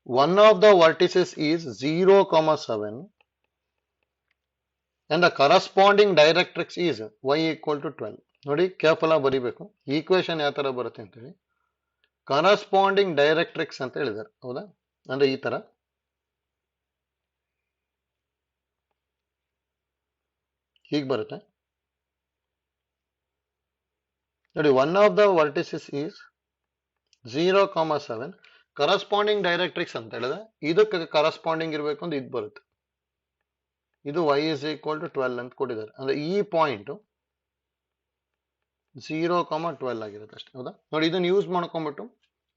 one of the vertices is 0, 7 and the corresponding directrix is y equal to 12. ನೋಡಿ ಕೇರ್ಫುಲ್ ಆಗಿ ಬರಿಬೇಕು. ಈಕ್ವೇಶನ್ ಯಾವ ತರ ಬರುತ್ತೆ ಅಂತ ಹೇಳಿ. ಕರಸ್ಪಾಂಡಿಂಗ್ ಡೈರೆಕ್ಟ್ರಿಕ್ಸ್ ಅಂತ ಹೇಳಿದ್ದಾರೆ, ಹೌದಾ? ಅಂದ್ರೆ ಈ ತರ ಹೀಗೆ ಬರುತ್ತೆ ನೋಡಿ. One of the vertices is 0, 7 corresponding directrix ಅಂತ ಹೇಳಿದ್ರೆ ಇದಕ್ಕೆ ಕರಸ್ಪಾಂಡಿಂಗ್ ಇರಬೇಕು ಅಂತ ಇದು ಬರುತ್ತೆ. ಇದು y is equal to 12 ಅಂತ ಕೊಟ್ಟಿದ್ದಾರೆ. ಅಂದ್ರೆ ಈ ಪಾಯಿಂಟ್ 0, 12 ಆಗಿರುತ್ತೆ ಅಷ್ಟೇ, ಹೌದಾ? ನೋಡಿ ಇದನ್ನ ಯೂಸ್ ಮಾಡ್ಕೊಂಡ್ಬಿಟ್ಟು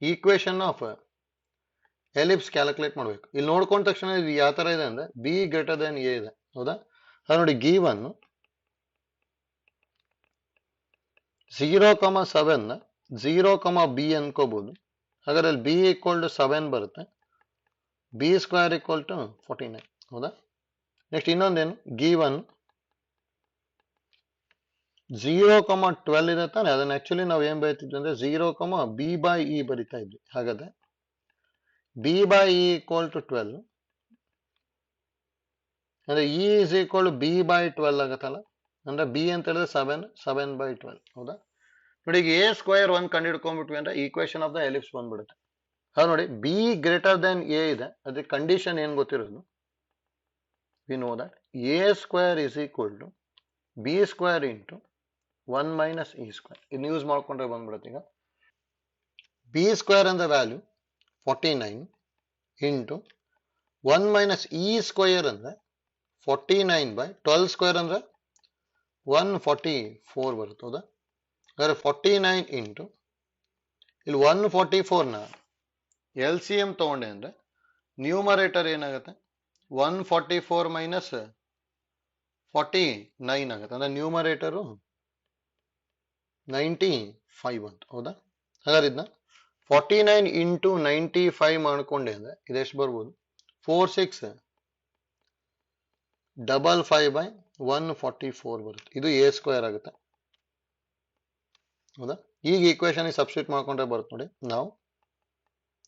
ಈಕ್ವೇಶನ್ ಆಫ್ ಎಲಿಪ್ಸ್ ಕ್ಯಾಲ್ಕುಲೇಟ್ ಮಾಡಬೇಕು. ಇಲ್ಲಿ ನೋಡ್ಕೊಂಡ ತಕ್ಷಣ ಇದು ಯಾವ ತರ ಇದೆ ಅಂದ್ರೆ b ಗ್ರೇಟರ್ ದೆನ್ a ಇದೆ, ಹೌದಾ? ಅದು ನೋಡಿ ಗಿವನ್ 0, 7 0, b ಅನ್ಕೋಬಹುದು. ಹಾಗಾದ್ರೆ ಅಲ್ಲಿ b ಈಕ್ವಲ್ ಟು 7 ಬರುತ್ತೆ, b ಸ್ಕ್ವೇರ್ ಈಕ್ವಲ್ ಟು 49, ಹೌದಾ? ನೆಕ್ಸ್ಟ್ ಇನ್ನೊಂದೇನು, ಗಿವನ್ 0, 12 ಇದೆ ತಾನೆ. ಅದನ್ನ ಆಕ್ಚುಲಿ ನಾವು ಏನ್ ಬರೀತಿದ್ವಿ ಅಂದ್ರೆ 0, b by e ಬರಿತಾ ಇದ್ವಿ. ಹಾಗಾದ್ರೆ b by e equal to 12 ಅಂದ್ರೆ e is equal to b by 12 ಆಗತ್ತಲ್ಲ. ಅಂದ್ರೆ b ಅಂತ ಹೇಳಿದ್ರೆ 7 by 12, ಹೌದಾ? ನೋಡಿ ಈಗ a ಸ್ಕ್ವೇರ್ 1 ಕಂಡು ಹಿಡ್ಕೊಂಡ್ಬಿಟ್ವಿ ಅಂದ್ರೆ ಈಕ್ವೇಶನ್ ಆಫ್ ದ ಎಲಿಪ್ಸ್ ಬಂದ್ಬಿಡುತ್ತೆ. ಅದು ನೋಡಿ b ಗ್ರೇಟರ್ ದೆನ್ a ಇದೆ, ಅದಕ್ಕೆ ಕಂಡೀಷನ್ ಏನ್ ಗೊತ್ತಿರೋದು, we know that a square is equal to b square into 1 minus e square. ಇದನ್ನ ಯೂಸ್ ಮಾಡ್ಕೊಂಡ್ರೆ ಬಂದ್ಬಿಡುತ್ತೆ. ಈಗ b square and the value 49 into 1 minus e square ಅಂದ್ರೆ 49 by 12 square ಅಂದ್ರೆ 144 ಬರುತ್ತೆ, ಹೌದಾ? ಹಾಗಾದ್ರೆ 49 into ಇಲ್ಲಿ 144 ನ LCM ತಗೊಂಡೆ ಅಂದ್ರೆ ನ್ಯೂಮರೇಟರ್ ಏನಾಗುತ್ತೆ, 144 minus 49 ಆಗುತ್ತೆ. ಅಂದ್ರೆ ನ್ಯೂಮರೇಟರು 95 ಅಂತ, ಹೌದಾ? ಹಾಗಾದ್ರೆ ಇದನ್ನ 49 into 95 ಮಾಡ್ಕೊಂಡೆ ಅಂದ್ರೆ ಇದೆಷ್ಟು ಬರ್ಬೋದು, 4655 by 144 ಬರುತ್ತೆ. ಇದು a ಸ್ಕ್ವೇರ್ ಆಗುತ್ತೆ, ಹೌದಾ? ಈಗ ಈಕ್ವೇಶನ್ ಸಬ್ಸ್ಟಿಟ್ಯೂಟ್ ಮಾಡ್ಕೊಂಡ್ರೆ ಬರುತ್ತೆ ನೋಡಿ. ನಾವು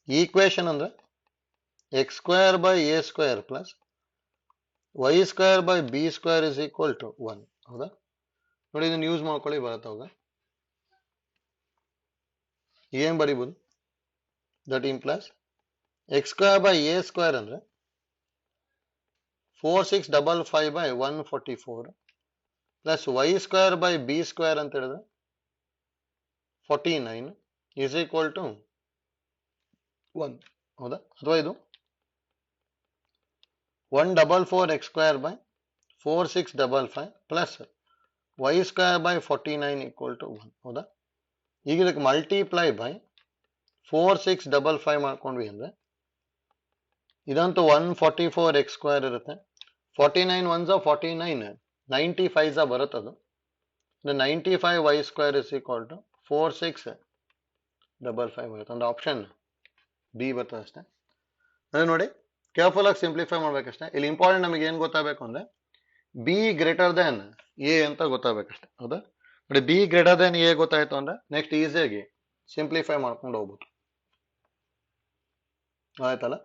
ಈಕ್ವೇಶನ್ ಅಂದ್ರೆ x square by a square plus y square by b square is equal to 1, ಹೌದಾ? ನೋಡಿ ಇದನ್ನ ಯೂಸ್ ಮಾಡ್ಕೊಳ್ಳಿ, ಬರುತ್ತೆ ಅವಾಗ ಏನ್ ಬರಿಬಹುದು, that implies x square by a square ಅಂದ್ರೆ 4655 by 144 plus y square by b square ಅಂತ ಹೇಳಿದ್ರೆ 49 ಇಸ್ ಈಕ್ವಲ್ ಟು 1, ಹೌದಾ? ಅಥವಾ ಇದು 144 x square by 4655 plus y square by 49 equal to 1, ಹೌದಾ? ಈಗ ಇದಕ್ಕೆ ಮಲ್ಟಿಪ್ಲೈ ಬೈ 4655 ಮಾಡ್ಕೊಂಡ್ವಿ ಅಂದ್ರೆ ಇದಂತೂ 144 x ಸ್ಕ್ವೇರ್ ಇರುತ್ತೆ, 49 1s 49, 95s ಬರುತ್ತದು. 95 y square is equal to 4655 ಬರುತ್ತೆ. ಒಂದು ಆಪ್ಷನ್ ಬಿ ಬರ್ತದೆ ಅಷ್ಟೇ. ಅದೇ ನೋಡಿ ಕೇರ್ಫುಲ್ ಆಗಿ ಸಿಂಪ್ಲಿಫೈ ಮಾಡ್ಬೇಕಷ್ಟೇ. ಇಲ್ಲಿ ಇಂಪಾರ್ಟೆಂಟ್ ನಮಗೆ ಏನ್ ಗೊತ್ತಾಗಬೇಕು ಅಂದ್ರೆ ಬಿ ಗ್ರೇಟರ್ ದೆನ್ ಎ ಅಂತ ಗೊತ್ತಾಗಬೇಕಷ್ಟೇ, ಹೌದಾ? ನೋಡಿ ಬಿ ಗ್ರೇಟರ್ ದೆನ್ ಎ ಗೊತ್ತಾಯ್ತು ಅಂದ್ರೆ ನೆಕ್ಸ್ಟ್ ಈಸಿಯಾಗಿ ಸಿಂಪ್ಲಿಫೈ ಮಾಡ್ಕೊಂಡು ಹೋಗ್ಬೋದು, ಆಯ್ತಲ್ಲ?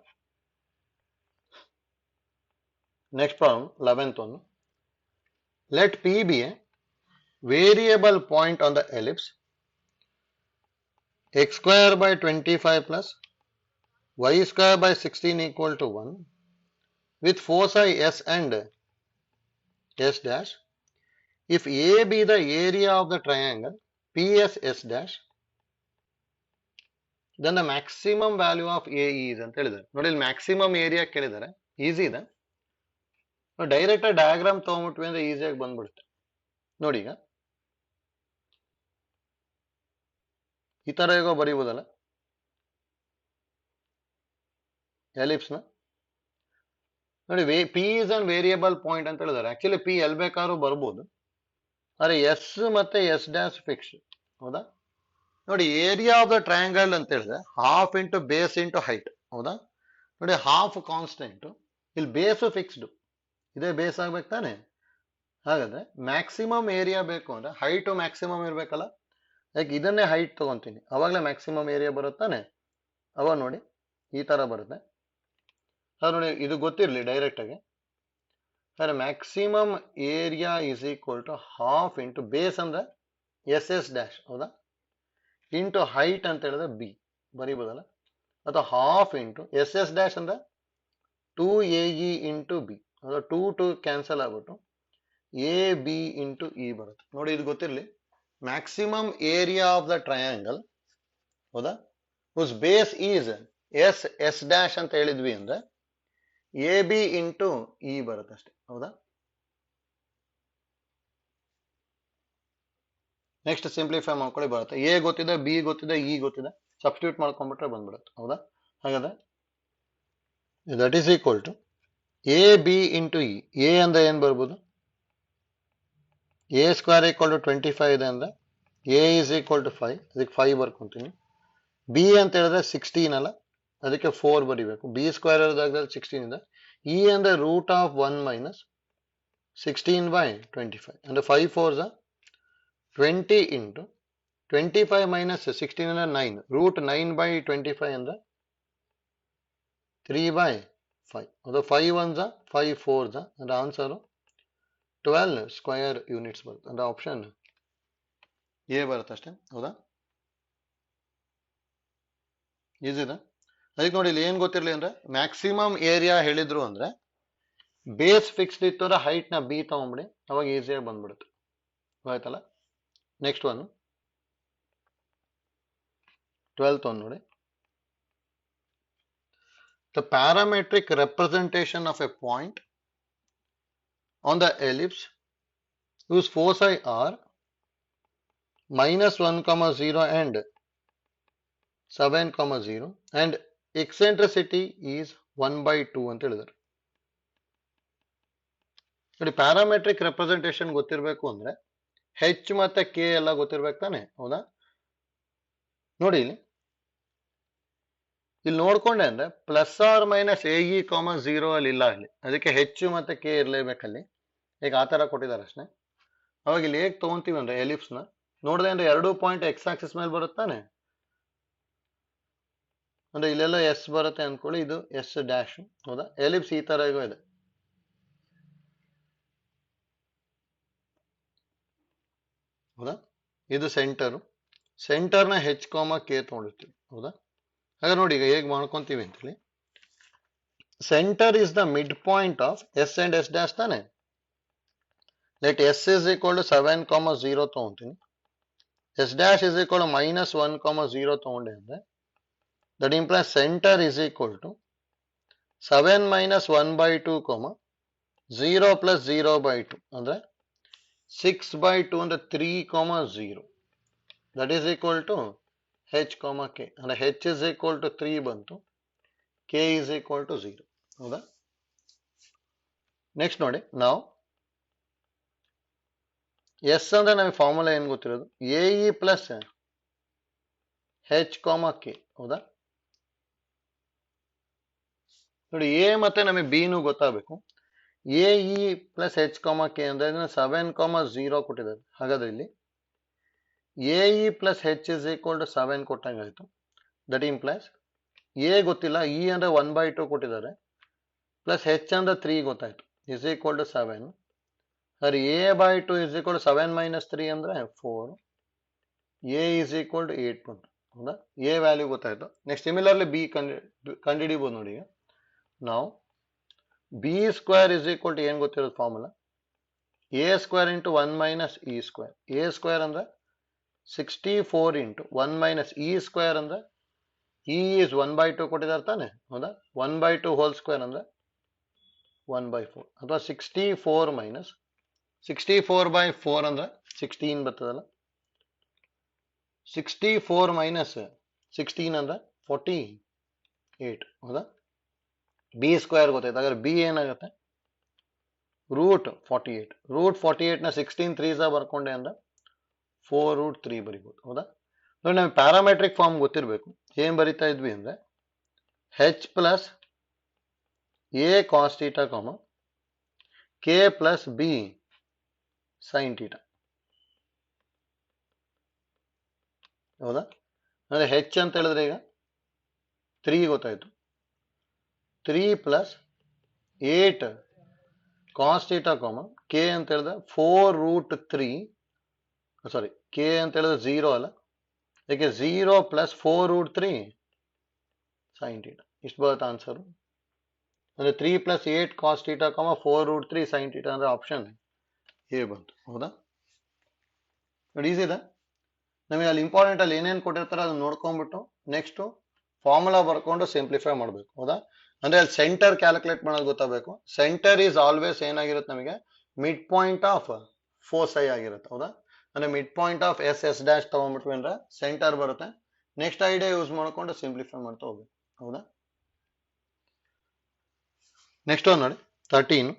Next problem 11th one. Let p be a variable point on the ellipse x square by 25 plus y square by 16 equal to 1 with foci s and s dash. If a be the area of the triangle PSS dash, then the maximum value of a is ಅಂತ ಹೇಳಿದ್ದಾರೆ. ನೋಡಿ ಇಲ್ಲಿ maximum area ಕೇಳಿದ್ದಾರೆ, easy ಇದೆ. Direct diagram ತಗೊಂಡ್ಬಿಟ್ವಿ ಅಂದ್ರೆ ಈಸಿಯಾಗಿ ಬಂದ್ಬಿಡುತ್ತೆ. ನೋಡಿ ಈಗ ಈ ತರ ಹೇಗೋ ಬರೀಬಹುದಲ್ಲ ಎಲಿಪ್ಸ್ ನ. ನೋಡಿ P is an variable point ಅಂತ ಹೇಳಿದ್ದಾರೆ. ಆಕ್ಚುಲಿ ಪಿ ಎಲ್ ಬೇಕಾದ್ರೂ ಬರ್ಬೋದು, ಆದ್ರೆ ಎಸ್ ಮತ್ತೆ ಎಸ್ ಡ್ಯಾಶ್ ಫಿಕ್ಸ್, ಹೌದಾ? ನೋಡಿ ಏರಿಯಾ ಆಫ್ ದ ಟ್ರಯಾಂಗಲ್ ಅಂತ ಹೇಳಿದ್ರೆ half into base into height, ಹೌದಾ? ನೋಡಿ ಹಾಫ್ ಕಾನ್ಸ್ಟೆಂಟ್, ಇಲ್ಲಿ ಬೇಸು ಫಿಕ್ಸ್ಡ್, ಇದೇ ಬೇಸ್ ಆಗ್ಬೇಕು ತಾನೆ. ಹಾಗಾದ್ರೆ ಮ್ಯಾಕ್ಸಿಮಮ್ ಏರಿಯಾ ಬೇಕು ಅಂದ್ರೆ ಹೈಟು ಮ್ಯಾಕ್ಸಿಮಮ್ ಇರ್ಬೇಕಲ್ಲ. ಯಾಕೆ ಇದನ್ನೇ ಹೈಟ್ ತಗೊಂತೀನಿ, ಅವಾಗಲೇ ಮ್ಯಾಕ್ಸಿಮಮ್ ಏರಿಯಾ ಬರುತ್ತಾನೆ. ಅವಾಗ ನೋಡಿ ಈ ತರ ಬರುತ್ತೆ. ಅದು ನೋಡಿ ಇದು ಗೊತ್ತಿರಲಿ ಡೈರೆಕ್ಟ್ ಆಗಿ. Sir maximum area is equal to half into base ಅಂದ್ರೆ ಎಸ್ ಎಸ್ ಡ್ಯಾಶ್ ಹೌದಾ, ಇಂಟು ಹೈಟ್ ಅಂತ ಹೇಳಿದ್ರೆ ಬಿ ಬರೀಬೋದಲ್ಲ, ಅಥವಾ half into S S dash ಅಂದ್ರೆ 2AE ಇಂಟು ಬಿ, ಅಥವಾ 2 ಕ್ಯಾನ್ಸಲ್ ಆಗ್ಬಿಟ್ಟು AB ಇಂಟು ಇ ಬರುತ್ತೆ. ನೋಡಿ ಇದು ಗೊತ್ತಿರಲಿ, maximum area of the triangle ಹೌದಾ, ಹುಸ್ ಬೇಸ್ ಈಸ್ ಎಸ್ ಡ್ಯಾಶ್ ಅಂತ ಹೇಳಿದ್ವಿ ಅಂದ್ರೆ AB ಇಂಟು ಇ ಬರುತ್ತೆ ಅಷ್ಟೇ ಹೌದಾ. ನೆಕ್ಸ್ಟ್ ಸಿಂಪ್ಲಿಫೈ ಮಾಡ್ಕೊಳ್ಳಿ ಬರುತ್ತೆ, ಎ ಗೊತ್ತಿದೆ, ಬಿ ಗೊತ್ತಿದೆ, ಇ ಗೊತ್ತಿದೆ, ಸಬ್ಸ್ಟಿಟ್ಯೂಟ್ ಮಾಡ್ಕೊಂಡ್ಬಿಟ್ರೆ ಬಂದ್ಬಿಡುತ್ತೆ ಹೌದಾ. ಹಾಗಾದ್ರೆ that is equal to a b into e. A ಅಂದ್ರೆ ಏನ್ ಬರ್ಬೋದು, ಎ ಸ್ಕ್ವೇರ್ ಈಕ್ವಲ್ ಟು 25 ಇದೆ ಅಂದ್ರೆ ಎ ಇಸ್ ಈಕ್ವಲ್ ಟು 5, ಅದಕ್ಕೆ 5 ಬರ್ಕೊಂತೀನಿ. ಬಿ ಅಂತ ಹೇಳಿದ್ರೆ 16 ಅಲ್ಲ, ಅದಕ್ಕೆ 4 ಬರಿಬೇಕು. ಬಿ ಸ್ಕ್ವೇರ್ ಇರೋದಾಗದಲ್ಲಿ 16 ಇದೆ. ಇ ಅಂದ್ರೆ ರೂಟ್ ಆಫ್ 1 ಮೈನಸ್ 16/25 ಅಂದ್ರೆ 5 4s 20 ಇಂಟು 25 ಮೈನಸ್ 16 ಅಂದ್ರೆ 9, ರೂಟ್ 9/25 ಅಂದ್ರೆ 3/5. ಅದು 5 1s 5 4s ಅಂದ್ರೆ ಆನ್ಸರ್ 12 ಸ್ಕ್ವೇರ್ ಯೂನಿಟ್ಸ್ ಬರುತ್ತೆ. ಅಂದ್ರೆ ಆಪ್ಷನ್ ಎ ಬರುತ್ತೆ ಅಷ್ಟೇ ಹೌದಾ. ಈಸಿದ. ಅದಕ್ಕೆ ನೋಡಿ ಇಲ್ಲಿ ಏನ್ ಗೊತ್ತಿರಲಿ ಅಂದ್ರೆ ಮ್ಯಾಕ್ಸಿಮಮ್ ಏರಿಯಾ ಹೇಳಿದ್ರು ಅಂದ್ರೆ ಬೇಸ್ ಫಿಕ್ಸ್ಡ್ ಇತ್ತು ಅಂದ್ರೆ ಹೈಟ್ ನ ಬಿ ತಗೊಂಡ್ಬಿಡಿ, ಅವಾಗ ಈಸಿಯಾಗಿ ಬಂದ್ಬಿಡುತ್ತೆ ಆಯ್ತಲ್ಲ. ನೆಕ್ಸ್ಟ್ ಒನ್ 12th one ನೋಡಿ, the parametric representation of a point on the ellipse whose foci are -1, 0 and 7, 0 and eccentricity is 1/2 ಅಂತ ಹೇಳಿದ್ದಾರೆ. ನೋಡಿ ಪ್ಯಾರಾಮೆಟ್ರಿಕ್ ರೆಪ್ರೆಸೆಂಟೇಷನ್ ಗೊತ್ತಿರಬೇಕು ಅಂದ್ರೆ ಹೆಚ್ ಮತ್ತೆ ಕೆ ಎಲ್ಲ ಗೊತ್ತಿರ್ಬೇಕು ತಾನೆ ಹೌದಾ. ನೋಡಿ ಇಲ್ಲಿ ನೋಡ್ಕೊಂಡೆ ಅಂದ್ರೆ ಪ್ಲಸ್ ಆರ್ ಮೈನಸ್ AE,0 ಅಲ್ಲಿ ಇಲ್ಲ ಅಲ್ಲಿ, ಅದಕ್ಕೆ ಹೆಚ್ಚು ಮತ್ತೆ ಕೆ ಇರ್ಲೇಬೇಕಲ್ಲಿ. ಈಗ ಆ ತರ ಕೊಟ್ಟಿದ್ದಾರೆ ಅಷ್ಟೇ. ಅವಾಗ ಇಲ್ಲಿ ಹೇಗೆ ತಗೊಂತೀವಿ ಅಂದ್ರೆ ಎಲಿಪ್ಸ್ ನ ನೋಡಿದೆ ಅಂದ್ರೆ 2 ಪಾಯಿಂಟ್ ಎಕ್ಸ್ ಆಕ್ಸಿಸ್ ಮೇಲೆ ಬರುತ್ತಾನೆ, ಅಂದ್ರೆ ಇಲ್ಲೆಲ್ಲ ಎಸ್ ಬರುತ್ತೆ ಅನ್ಕೊಳ್ಳಿ, ಇದು ಎಸ್ ಡ್ಯಾಶ್ ಹೌದಾ. ಎಲಿಪ್ಸ್ ಈ ತರ ಇದೆ ಹೌದಾ. ಇದು ಸೆಂಟರ್ನ ಹೆಚ್ ಕೆ ತಗೊಂಡಿರ್ತೀವಿ ಹೌದಾ. ಹಾಗೆ ನೋಡಿ ಈಗ ಹೇಗೆ ಮಾಡ್ಕೊಂತೀವಿ ಅಂತೇಳಿ, centre is the mid point of S and S dash ತಾನೆ. Let S is equal to 7, 0 ತಗೊಂತೀನಿ, S dash is equal to -1, 0 ತಗೊಂಡೆ ಅಂದ್ರೆ that implies centre is equal to 7 - 1/2, 0 + 0/2 ಅಂದ್ರೆ 6/2 ಅಂದ್ರೆ 3, 0. That is equal to h k ಅಂದ್ರೆ h is equal to 3 ಬಂತು, K is equal to 0 ಹೌದಾ. Next ನೋಡಿ, ನಾವು ಎಸ್ ಅಂದ್ರೆ ನಮಗೆ ಫಾರ್ಮುಲಾ ಏನ್ ಗೊತ್ತಿರೋದು, ಎಇ ಪ್ಲಸ್ ಹೆಚ್ ಕೆ ಹೌದಾ. ನೋಡಿ ಎ ಮತ್ತೆ ನಮಗೆ ಬಿ ನು ಗೊತ್ತಾಗಬೇಕು. ಎಇ ಪ್ಲಸ್ ಹೆಚ್ ಕೆ ಅಂದ್ರೆ 7, 0 ಕೊಟ್ಟಿದ್ದಾರೆ. ಹಾಗಾದ್ರೆ ಇಲ್ಲಿ a e plus h is equal to 7 ಕೊಟ್ಟಂಗಾಯ್ತು. ದಟ್ ಇಂಪ್ಲೈಸ್ ಎ ಗೊತ್ತಿಲ್ಲ, ಇ ಅಂದ್ರೆ 1/2 ಕೊಟ್ಟಿದ್ದಾರೆ, ಪ್ಲಸ್ ಹೆಚ್ ಅಂದ್ರೆ 3 ಗೊತ್ತಾಯ್ತು, ಇಸ್ ಈಕ್ವಲ್ ಟು 7. ಸರಿ, a/2 ಇಸ್ ಈಕ್ವಲ್ ಟು 7 - 3 ಅಂದ್ರೆ 4, ಎ ಇಸ್ ಈಕ್ವಲ್ ಟು 8 ಬಂತು ಹೌದಾ. ಎ ವ್ಯಾಲ್ಯೂ ಗೊತ್ತಾಯ್ತು. ನೆಕ್ಸ್ಟ್ ಸಿಮಿಲರ್ಲಿ ಬಿ ಕಂಡುಹಿಡಿಬಹುದು ನೋಡಿ. ಈಗ ನಾವು B square is equal to ಏನ್ ಗೊತ್ತಿರೋದು formula, a square into 1 - e square. A square ಅಂದ್ರೆ 64 ಇಂಟು 1 - ಇ ಸ್ಕ್ವೇರ್ ಅಂದ್ರೆ ಇ ಇಸ್ 1/2 ಕೊಟ್ಟಿದ್ದಾರೆ ತಾನೆ ಹೌದಾ. 1/2 ಹೋಲ್ ಸ್ಕ್ವೇರ್ ಅಂದ್ರೆ 1/4 ಅಥವಾ 64/4 ಅಂದ್ರೆ 16 ಬರ್ತದಲ್ಲ. 64 - 16 ಅಂದ್ರೆ 48 ಹೌದಾ. ಬಿ ಸ್ಕ್ವೇರ್ ಗೊತ್ತಾಯ್ತು. ಹಾಗಾದ್ರೆ ಬಿ ಏನಾಗುತ್ತೆ, √48. √48 ನ 16 3s ಬರ್ಕೊಂಡೆ ಅಂದ್ರೆ 4√3 ಬರಿಬಹುದು ಹೌದಾ. ನೋಡಿ ನಮಗೆ ಪ್ಯಾರಾಮೆಟ್ರಿಕ್ ಫಾರ್ಮ್ ಗೊತ್ತಿರಬೇಕು. ಏನ್ ಬರಿತಾ ಇದ್ವಿ ಅಂದ್ರೆ h plus a cos theta, k plus b sine theta ಹೌದಾ. ಅಂದ್ರೆ ಹೆಚ್ ಅಂತ ಹೇಳಿದ್ರೆ ಈಗ 3 ಗೊತ್ತಾಯ್ತು, 3 plus 8 cos theta common k ಅಂತ ಹೇಳಿದ್ರೆ 4√3 ಸಾರಿ ಕೆ ಅಂತ ಹೇಳಿದ್ರೆ 0 ಅಲ್ಲ, ಯಾಕೆ 0 ಪ್ಲಸ್ 4√3 ಸೈನ್ ಥೀಟಾ. ಇಷ್ಟು ಬರುತ್ತೆ ಆನ್ಸರ್. ಅಂದ್ರೆ 3 plus 8 cos theta 4√3 sine theta ಅಂದ್ರೆ ಆಪ್ಷನ್ ಎ ಬಂತು. ಹೌದಾ? ನೋಡಿ ಈಸಿ ಇದೆ. ನಮಗೆ ಅಲ್ಲಿ ಇಂಪಾರ್ಟೆಂಟ್ ಅಲ್ಲಿ ಏನೇನು ಕೊಟ್ಟಿರ್ತಾರೆ ಅದನ್ನ ನೋಡ್ಕೊಂಡ್ಬಿಟ್ಟು ನೆಕ್ಸ್ಟ್ ಫಾರ್ಮುಲಾ ಬರ್ಕೊಂಡು ಸಿಂಪ್ಲಿಫೈ ಮಾಡಬೇಕು. ಹೌದಾ? ಅಂದ್ರೆ ಅಲ್ಲಿ ಸೆಂಟರ್ ಕ್ಯಾಲ್ಕುಲೇಟ್ ಮಾಡೋದು ಗೊತ್ತಾಗಬೇಕು. ಸೆಂಟರ್ ಈಸ್ ಆಲ್ವೇಸ್ ಏನಾಗಿರುತ್ತೆ ನಮಗೆ ಮಿಡ್ ಪಾಯಿಂಟ್ ಆಫ್ ಫೋಸೈ ಆಗಿರುತ್ತೆ. ಹೌದಾ? ಅಂದ್ರೆ mid point of S S dash ತಗೊಂಡ್ಬಿಟ್ವಿ ಅಂದ್ರೆ ಸೆಂಟರ್ ಬರುತ್ತೆ. ನೆಕ್ಸ್ಟ್ ಐಡಿಯಾ ಯೂಸ್ ಮಾಡ್ಕೊಂಡು ಸಿಂಪ್ಲಿಫೈ ಮಾಡ್ತಾ ಹೋಗ್ಬೇಕು. ಹೌದಾ? ನೆಕ್ಸ್ಟ್ ಒಂದು ನೋಡಿ 13.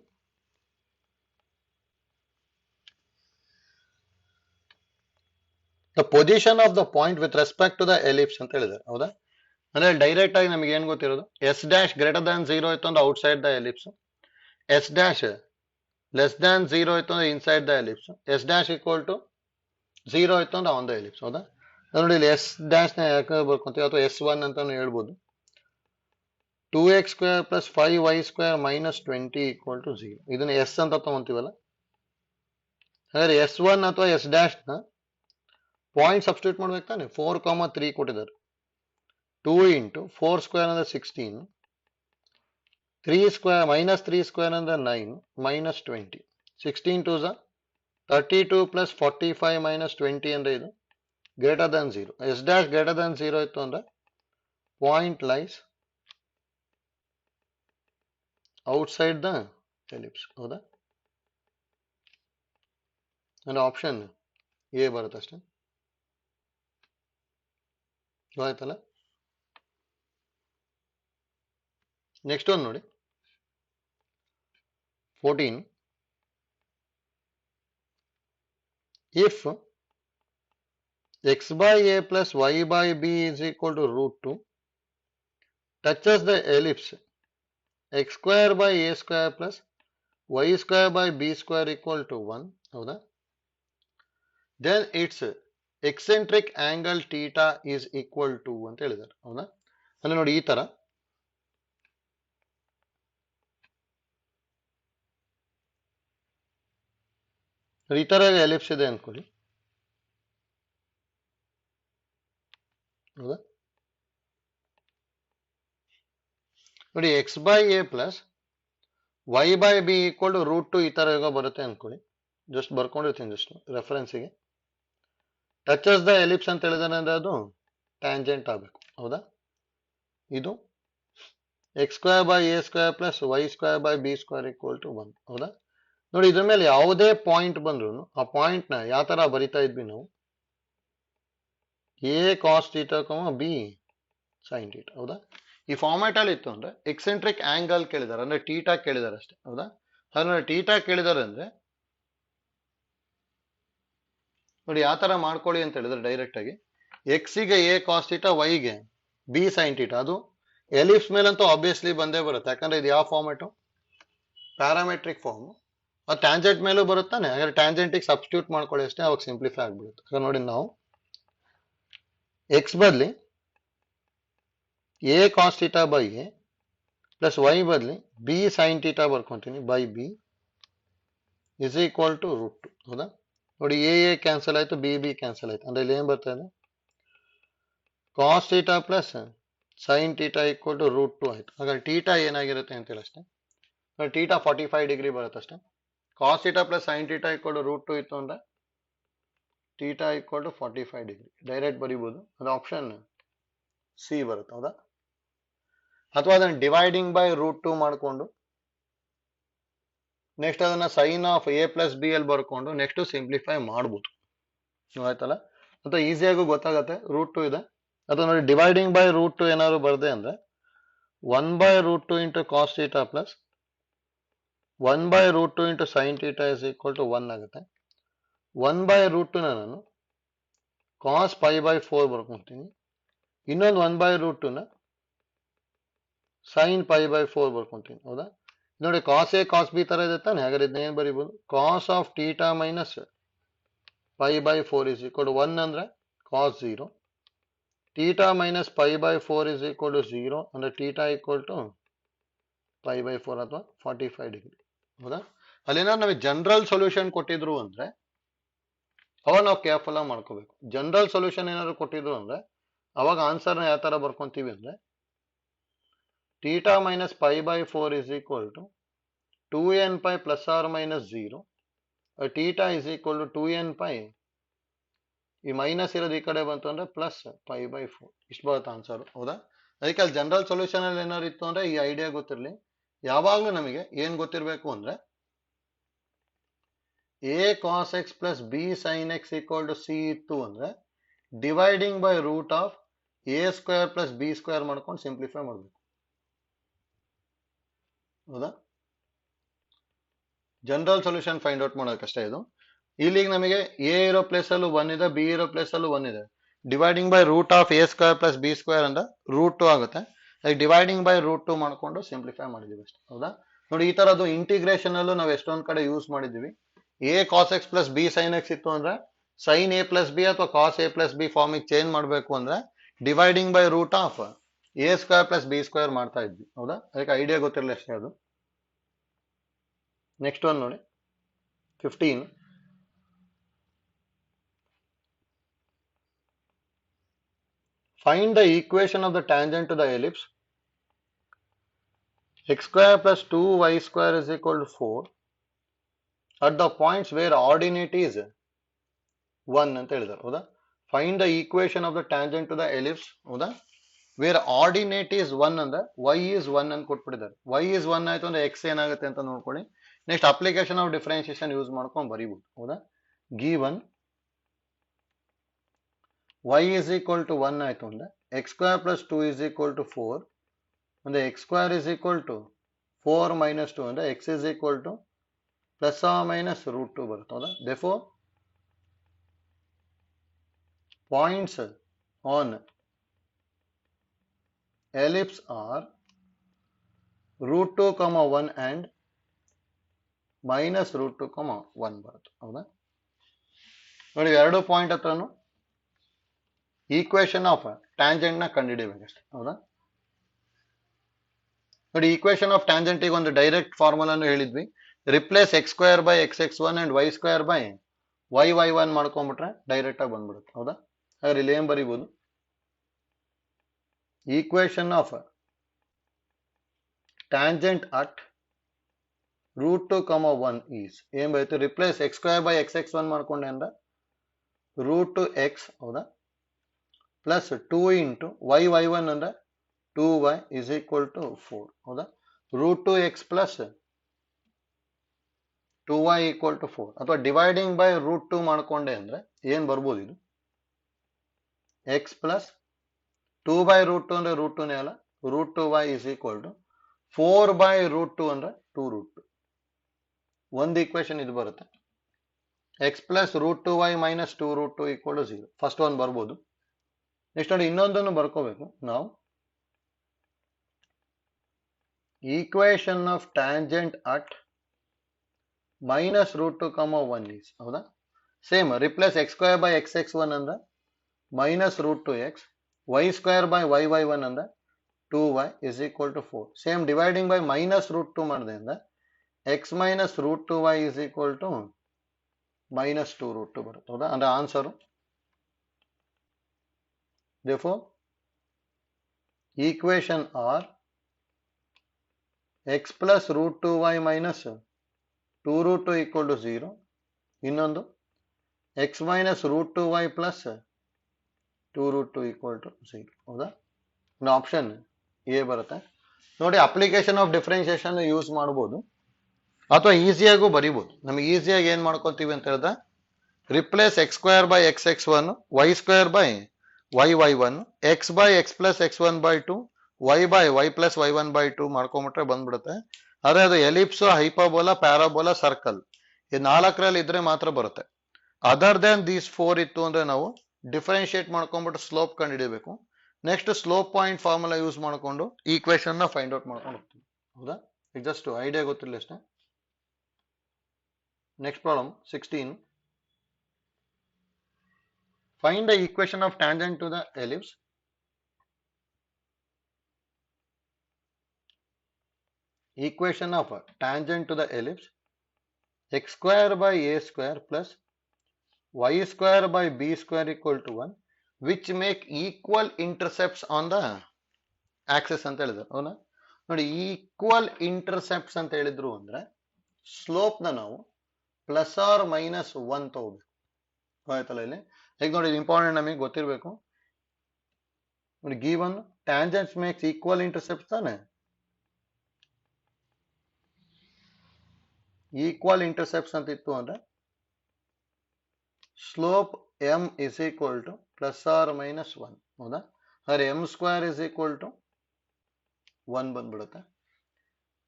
The position of the point with respect to the ellipse ಅಂತ ಹೇಳಿದ್ದಾರೆ. ಹೌದಾ? ಅಂದ್ರೆ ಡೈರೆಕ್ಟ್ ಆಗಿ ನಮಗೆ ಏನ್ ಗೊತ್ತಿರೋದು, ಎಸ್ ಡ್ಯಾಶ್ ಗ್ರೇಟರ್ ದ್ಯಾನ್ 0 ಇತ್ತು ಅಂದ್ರೆ outside the ellipse, S dash less than 0 ಇತ್ತು ಅಂದ್ರೆ inside the ellipse, S dash equal to 0 ಇತ್ತು ಅಂದ್ರೆ ಆನ್ ದ ಎಲಿಪ್ಸ್. ಹೌದಾ? ನೋಡಿ ಇಲ್ಲಿ ಎಸ್ ಡ್ಯಾಶ್ ನ ಯಾಕೆ ಬರ್ಕೊಂತೀವಿ ಅಥವಾ S1 ಅಂತಾನು ಹೇಳ್ಬೋದು. 2x² plus 5y² minus 20 equal to 0. ಇದನ್ನ ಎಸ್ ಅಂತ ತಗೊಂತೀವಲ್ಲ, ಹಾಗಾದ್ರೆ S1 ಅಥವಾ ಎಸ್ ಡ್ಯಾಶ್ ನ ಪಾಯಿಂಟ್ ಸಬ್ಸ್ಟಿಟ್ಯೂಟ್ ಮಾಡ್ಬೇಕು ತಾನೆ. 4,3 ಕೊಟ್ಟಿದ್ದಾರೆ. 2 ಇಂಟು 4² ಅಂದ್ರೆ 16, 3² ಮೈನಸ್ 3² ಅಂದ್ರೆ 9 ಮೈನಸ್ 20, 16 2 32 ಪ್ಲಸ್ 45 ಮೈನಸ್ 20 ಅಂದ್ರೆ ಇದು greater than 0. S dash greater than 0 ಇತ್ತು ಅಂದ್ರೆ point lies outside the ellipse. ಹೌದಾ? ಅಂದ್ರೆ ಆಪ್ಷನ್ ಎ ಬರುತ್ತೆ ಅಷ್ಟೇ. ಆಯ್ತಲ್ಲ? ನೆಕ್ಸ್ಟ್ ಒಂದು ನೋಡಿ 14. If x by a plus y by b is equal to √2 touches the ellipse x² by a² plus y² by b² equal to 1, ಹೌದಾ? then its eccentric angle theta is equal to ಅಂತ ಹೇಳಿದ್ದಾರೆ. ಹೌದಾ? ಅಂದ್ರೆ ನೋಡಿ ಈ ತರ ellipse ಇದೆ ಅನ್ಕೊಳ್ಳಿ. ಹೌದಾ? ನೋಡಿ x by a plus y by b equal to √2 ಈ ತರ ಈಗ ಬರುತ್ತೆ ಅನ್ಕೊಳ್ಳಿ. ಜಸ್ಟ್ ಬರ್ಕೊಂಡಿರ್ತೀನಿ ಜಸ್ಟ್ ರೆಫರೆನ್ಸಿಗೆ. ಟಚಸ್ ದ ಎಲಿಪ್ಸ್ ಅಂತ ಹೇಳಿದಾರೆ ಅಂದ್ರೆ ಅದು ಟ್ಯಾಂಜೆಂಟ್ ಆಗಬೇಕು. ಹೌದಾ? ಇದು x² by a² plus y² by b² equal to 1. ಹೌದಾ? ನೋಡಿ ಇದ್ರ ಮೇಲೆ ಯಾವುದೇ ಪಾಯಿಂಟ್ ಬಂದ್ರು ಆ ಪಾಯಿಂಟ್ ನ ಯಾವ ತರ ಬರಿತಾ ಇದ್ವಿ ನಾವು, a cos theta b sine theta. ಹೌದಾ? ಈ ಫಾರ್ಮ್ಯಾಟ್ ಅಲ್ಲಿ ಇತ್ತು ಅಂದ್ರೆ ಎಕ್ಸೆಂಟ್ರಿಕ್ ಆಂಗಲ್ ಕೇಳಿದಾರೆ ಅಂದ್ರೆ ಟೀಟಾ ಕೇಳಿದಾರೆ ಅಷ್ಟೇ. ಹೌದಾ? ಹಾಗಾದ್ರೆ ಟೀಟಾ ಕೇಳಿದಾರೆ ಅಂದ್ರೆ ನೋಡಿ ಯಾವ ತರ ಮಾಡ್ಕೊಳ್ಳಿ ಅಂತ ಹೇಳಿದ್ರೆ ಡೈರೆಕ್ಟ್ ಆಗಿ ಎಕ್ಸಿಗೆ ಎ ಕಾಸ್ ಥೀಟಾ, ವೈಗೆ ಬಿ ಸೈನ್ ಥೀಟಾ. ಅದು ಎಲಿಪ್ಸ್ ಮೇಲಂತೂ ಆಬ್ವಿಯಸ್ಲಿ ಬಂದೇ ಬರುತ್ತೆ, ಯಾಕಂದ್ರೆ ಇದು ಯಾವ ಫಾರ್ಮ್ಯಾಟು, ಪ್ಯಾರಾಮೆಟ್ರಿಕ್ ಫಾರ್ಮ್. ಅದು ಟ್ಯಾಂಜೆಂಟ್ ಮೇಲೂ ಬರುತ್ತಾನೆ. ಹಾಗಾದ್ರೆ ಟ್ಯಾಂಜೆಂಟಿಗೆ ಸಬ್ಸ್ಟಿಟ್ಯೂಟ್ ಮಾಡ್ಕೊಳ್ಳಿ ಅಷ್ಟೇ, ಅವಾಗ ಸಿಂಪ್ಲಿಫೈ ಆಗ್ಬಿಡುತ್ತೆ. ಹಾಗಾದ್ರೆ ನೋಡಿ ನಾವು ಎಕ್ಸ್ ಬದಲಿ a cos theta by a plus y ಬದಲಿ ಬಿ ಸೈನ್ ಥೀಟಾ ಬರ್ಕೊಂತೀನಿ by b is equal to √2. ಹೌದಾ? ನೋಡಿ ಎ ಕ್ಯಾನ್ಸಲ್ ಆಯ್ತು, ಬಿ ಬಿ ಕ್ಯಾನ್ಸಲ್ ಆಯ್ತು. ಅಂದ್ರೆ ಇಲ್ಲಿ ಏನ್ ಬರ್ತಾ ಇದೆ, cos theta plus sine theta equal to √2 ಆಯ್ತು. ಹಾಗಾದ್ರೆ ಥೀಟಾ ಏನಾಗಿರುತ್ತೆ ಅಂತ ಹೇಳಿ ಅಷ್ಟೇ. ಥೀಟಾ 45 ಡಿಗ್ರಿ ಬರುತ್ತೆ ಅಷ್ಟೇ. Cos theta plus sine theta equal to √2 ಇತ್ತು ಅಂದ್ರೆ theta equal to 45 degree direct ಬರೀಬಹುದು. ಅದು ಆಪ್ಷನ್ ಸಿ ಬರುತ್ತೆ. ಹೌದಾ? ಅಥವಾ ಅದನ್ನ ಡಿವೈಡಿಂಗ್ ಬೈ √2 ಮಾಡಿಕೊಂಡು ನೆಕ್ಸ್ಟ್ ಅದನ್ನ sine of a plus b ಅಲ್ಲಿ ಬರ್ಕೊಂಡು ನೆಕ್ಸ್ಟ್ ಸಿಂಪ್ಲಿಫೈ ಮಾಡ್ಬೋದು. ಆಯ್ತಲ್ಲ? ಅಥವಾ ಈಸಿಯಾಗೂ ಗೊತ್ತಾಗತ್ತೆ. √2 ಇದೆ, ಅಥವಾ ನೋಡಿ ಡಿವೈಡಿಂಗ್ ಬೈ √2 ಏನಾದ್ರು ಬರ್ದೆ ಅಂದ್ರೆ 1/√2 into cos theta plus 1/√2 into sine theta is equal to 1 ಆಗುತ್ತೆ. 1/√2 ನಾನು ಕಾಸ್ π/4 ಬರ್ಕೊಂತೀನಿ. ಇನ್ನೊಂದು 1/√2 ಸೈನ್ π/4 ಬರ್ಕೊಂತೀನಿ. ಹೌದಾ? ನೋಡಿ ಕಾಸ್ ಎ ಕಾಸ್ ಬಿ ತರ ಇದೆ ತಾನೆ. ಹಾಗಾದ್ರೆ ಇದನ್ನ ಏನ್ ಬರೀಬಹುದು, cos of theta minus π/4 is equal to 1 ಅಂದ್ರೆ cos 0, theta minus π/4 is equal to 0 ಅಂದ್ರೆ ಥೀಟಾ ಈಕ್ವಲ್ ಟು π/4 ಅಥವಾ 45 ಡಿಗ್ರಿ. ಹೌದಾ? ಅಲ್ಲೇನಾದ್ರು ನಮಗೆ ಜನರಲ್ ಸೊಲ್ಯೂಷನ್ ಕೊಟ್ಟಿದ್ರು ಅಂದ್ರೆ ಅವಾಗ ನಾವು ಕೇರ್ಫುಲ್ ಆಗಿ ಮಾಡ್ಕೋಬೇಕು. ಜನರಲ್ ಸೊಲ್ಯೂಷನ್ ಏನಾದ್ರು ಕೊಟ್ಟಿದ್ರು ಅಂದ್ರೆ ಅವಾಗ ಆನ್ಸರ್ನ ಯಾವ ತರ ಬರ್ಕೊಂತೀವಿ ಅಂದ್ರೆ θ minus π/4 is equal to 2nπ plus R minus 0. θ is equal to 2nπ, ಈ ಮೈನಸ್ ಇರೋದು ಈ ಕಡೆ ಬಂತು ಅಂದ್ರೆ ಪ್ಲಸ್ π/4. ಇಷ್ಟು ಬರುತ್ತೆ ಆನ್ಸರ್. ಹೌದಾ? ಅದಕ್ಕೆ ಅಲ್ಲಿ ಜನರಲ್ ಸೊಲ್ಯೂಷನ್ ಅಲ್ಲಿ ಏನಾದ್ರು ಇತ್ತು ಅಂದ್ರೆ ಈ ಐಡಿಯಾ ಗೊತ್ತಿರಲಿ. ಯಾವಾಗ್ಲೂ ನಮಗೆ ಏನ್ ಗೊತ್ತಿರಬೇಕು ಅಂದ್ರೆ a cos x plus b sin x equal to c ಇತ್ತು ಅಂದ್ರೆ dividing by root of a square plus b square ಮಾಡ್ಕೊಂಡು ಸಿಂಪ್ಲಿಫೈ ಮಾಡಬೇಕು. ಹೌದಾ? ಜನರಲ್ ಸೊಲ್ಯೂಷನ್ ಫೈಂಡ್ ಔಟ್ ಮಾಡೋದಕ್ಕಷ್ಟೇ ಇದು. ಇಲ್ಲಿಗೆ ನಮಗೆ ಎ ಇರೋ ಪ್ಲೇಸ್ ಅಲ್ಲೂ 1 ಇದೆ, ಬಿ ಇರೋ ಪ್ಲೇಸ್ ಅಲ್ಲೂ 1 ಇದೆ. Dividing by root of a square plus b square ಅಂದ್ರೆ ರೂಟ್ 2 ಆಗುತ್ತೆ. ಡಿವೈಡಿಂಗ್ ಬೈ ರೂಟ್ 2 ಮಾಡ್ಕೊಂಡು ಸಿಂಪ್ಲಿಫೈ ಮಾಡಿದೀವಿ ಅಷ್ಟೇ. ಹೌದಾ? ನೋಡಿ, ಈ ತರದ್ದು ಇಂಟಿಗ್ರೇಷನ್ ಅಲ್ಲೂ ನಾವು ಎಷ್ಟೊಂದ್ ಕಡೆ ಯೂಸ್ ಮಾಡಿದೀವಿ. a cos x plus b sin x ಇತ್ತು ಅಂದ್ರೆ sin a ಪ್ಲಸ್ b ಅಥವಾ cos a ಪ್ಲಸ್ b ಫಾರ್ಮಿಗೆ ಚೇಂಜ್ ಮಾಡಬೇಕು ಅಂದ್ರೆ dividing by root of a square plus b square ಮಾಡ್ತಾ ಇದ್ವಿ. ಹೌದಾ? ಅದಕ್ಕೆ ಐಡಿಯಾ ಗೊತ್ತಿರಲಿ ಅಷ್ಟೇ ಅದು. ನೆಕ್ಸ್ಟ್ ಒನ್ ನೋಡಿ, 15. Find the equation of the tangent to the ellipse x square plus 2y square is equal to 4 at the points where ordinate is 1 ಅಂತ ಹೇಳಿದ್ದಾರೆ. ಹೌದಾ? Find the equation of the tangent to the ellipse. ಹೌದಾ? where ordinate is 1 ಅಂದ್ರೆ y is 1 ಅಂತ ಕೊಟ್ಬಿಟ್ಟಿದ್ದಾರೆ. y is 1 ಆಯ್ತು ಅಂದ್ರೆ x ಏನಾಗುತ್ತೆ ಅಂತ ನೋಡ್ಕೊಳ್ಳಿ. Next application of differentiation use ಮಾಡ್ಕೊಂಡು ಬರೀಬಹುದು. ಹೌದಾ? Given y is equal to 1 ಆಯ್ತು ಅಂದ್ರೆ x square plus 2 is equal to 4 ಅಂದ್ರೆ x square is equal to 4 minus 2 ಅಂದ್ರೆ x is equal to plus or minus root 2 ಬರುತ್ತೆ. ಹೌದಾ? therefore points on ellipse are root 2 comma 1 and minus root 2 comma 1 ಬರುತ್ತೆ. ಹೌದಾ? ನೋಡಿ, ಎರಡು point ಹತ್ರನು equation of tangent ನ ಕಂಡುಹಿಡಿಯಬೇಕಷ್ಟೇ. ಹೌದಾ? ನೋಡಿ, ಈಕ್ವೇಶನ್ ಆಫ್ ಟ್ಯಾಂಜೆಂಟ್ ಗೆ ಒಂದು ಡೈರೆಕ್ಟ್ ಫಾರ್ಮುಲಾನು ಹೇಳಿದ್ವಿ. Replace x square by x(x1) and y square by y(y1) ಮಾಡ್ಕೊಂಡ್ಬಿಟ್ರೆ ಡೈರೆಕ್ಟ್ ಆಗಿ ಬಂದ್ಬಿಡುತ್ತೆ. ಹೌದಾ? ಹಾಗಾದ್ರೆ ಇಲ್ಲಿ ಏನ್ ಬರೀಬಹುದು? Equation of tangent at root 2 comma 1 is ಏನ್ ಬರುತ್ತೆ? Replace x square by x(x1) ಮಾಡ್ಕೊಂಡೆ ಅಂದ್ರೆ ರೂಟ್ 2x. ಹೌದಾ? ಪ್ಲಸ್ 2 ಇಂಟು y(y1) ಅಂದ್ರೆ 2y is equal to 4. ಹೌದಾ? Root 2x plus 2y equal to 4 ಅಥವಾ ಡಿವೈಡಿಂಗ್ ಬೈ ರೂಟ್ 2 ಮಾಡ್ಕೊಂಡೆ ಅಂದ್ರೆ ಏನ್ ಬರ್ಬೋದು? ಇದು x ಪ್ಲಸ್ 2 ಬೈ ರೂಟ್ 2 ಅಂದ್ರೆ ರೂಟ್ 2ನೇ ಅಲ್ಲ, root 2y is equal to 4 by root 2 ಅಂದ್ರೆ 2 ರೂಟ್ 2. ಒಂದು ಈಕ್ವೇಶನ್ ಇದು ಬರುತ್ತೆ. x plus root 2y minus 2 root 2 equal to 0. First one ಬರ್ಬೋದು. ನೆಕ್ಸ್ಟ್ ನೋಡಿ, ಇನ್ನೊಂದನ್ನು ಬರ್ಕೋಬೇಕು ನಾವು. Equation of tangent at minus root 2 comma 1 is. ಹೌದಾ? Same replace x square by x(x1) ಅಂದ್ರೆ minus root 2x, y square by y(y1) ಅಂದ್ರೆ 2y is equal to 4. Same dividing by minus root 2 ಮಾಡಿದೆ ಅಂದ್ರೆ x minus root 2y is equal to minus 2 root 2 ಬರುತ್ತೆ. ಹೌದಾ? ಅಂದ್ರೆ answer therefore equation or x plus root 2y minus 2 root 2 equal to 0. ಇನ್ನೊಂದು x minus root 2y plus 2 root 2 equal to 0. ಹೌದಾ? Option A ಬರುತ್ತೆ. ನೋಡಿ, application of differentiation use ಮಾಡಬಹುದು ಅಥವಾ ಈಸಿಯಾಗೂ ಬರೀಬಹುದು. ನಮಗೆ ಈಸಿಯಾಗಿ ಏನ್ ಮಾಡ್ಕೊತೀವಿ ಅಂತ ಹೇಳಿದ್ರೆ replace x square by x(x1), y square by y(y1), x by x plus x1 by 2, y by y plus y1 by 2 ಮಾಡ್ಕೊಂಬಿಟ್ರೆ ಬಂದ್ಬಿಡುತ್ತೆ. ಆದ್ರೆ ಅದು ಎಲಿಪ್ಸ್, ಹೈಪರ್ಬೋಲಾ, ಪ್ಯಾರಾಬೋಲಾ, ಸರ್ಕಲ್ ಈ 4ರಲ್ಲಿ ಇದ್ರೆ ಮಾತ್ರ ಬರುತ್ತೆ. ಅದರ್ ದೆನ್ ದೀಸ್ 4 ಇತ್ತು ಅಂದ್ರೆ ನಾವು ಡಿಫರೆನ್ಶಿಯೇಟ್ ಮಾಡ್ಕೊಂಡ್ಬಿಟ್ಟು ಸ್ಲೋಪ್ ಕಂಡು ಹಿಡಿಯಬೇಕು. Next slope point formula use ಮಾಡ್ಕೊಂಡು ಈಕ್ವೇಶನ್ ನ ಫೈಂಡ್ ಔಟ್ ಮಾಡ್ಕೊಂಡು ಹೋಗ್ತೀವಿ. ಹೌದಾ? ಇದು ಜಸ್ಟ್ ಐಡಿಯಾ ಗೊತ್ತಿಲ್ಲ ಅಷ್ಟೇ. Next problem 16. Find the equation of tangent to the ellipse equation of tangent to the ellipse x square by a square plus y square by b square equal to 1 which make equal intercepts on the axis ಅಂತ ಹೇಳಿದ್ರು ಹೌದಾ ನೋಡಿ equal intercepts ಅಂತ ಹೇಳಿದ್ರು ಅಂದ್ರೆ slope ನ ನಾವು plus R minus 1 ತಗೋಬೇಕು ಆಯ್ತಲ್ಲ ಇಲ್ಲಿ ಈಗ ನೋಡಿ ಇಂಪಾರ್ಟೆಂಟ್ ನಮಗೆ ಗೊತ್ತಿರಬೇಕು ನೋಡಿ given tangents makes equal intercepts ತಾನೆ ಈಕ್ವಲ್ ಇಂಟರ್ಸೆಪ್ಟ್ಸ್ ಅಂತ ಇತ್ತು ಅಂದ್ರೆ slope m is equal to plus or minus 1 ಹೌದಾ ಹಾಗಾದ್ರೆ m square is equal to 1 ಬಂದ್ಬಿಡುತ್ತೆ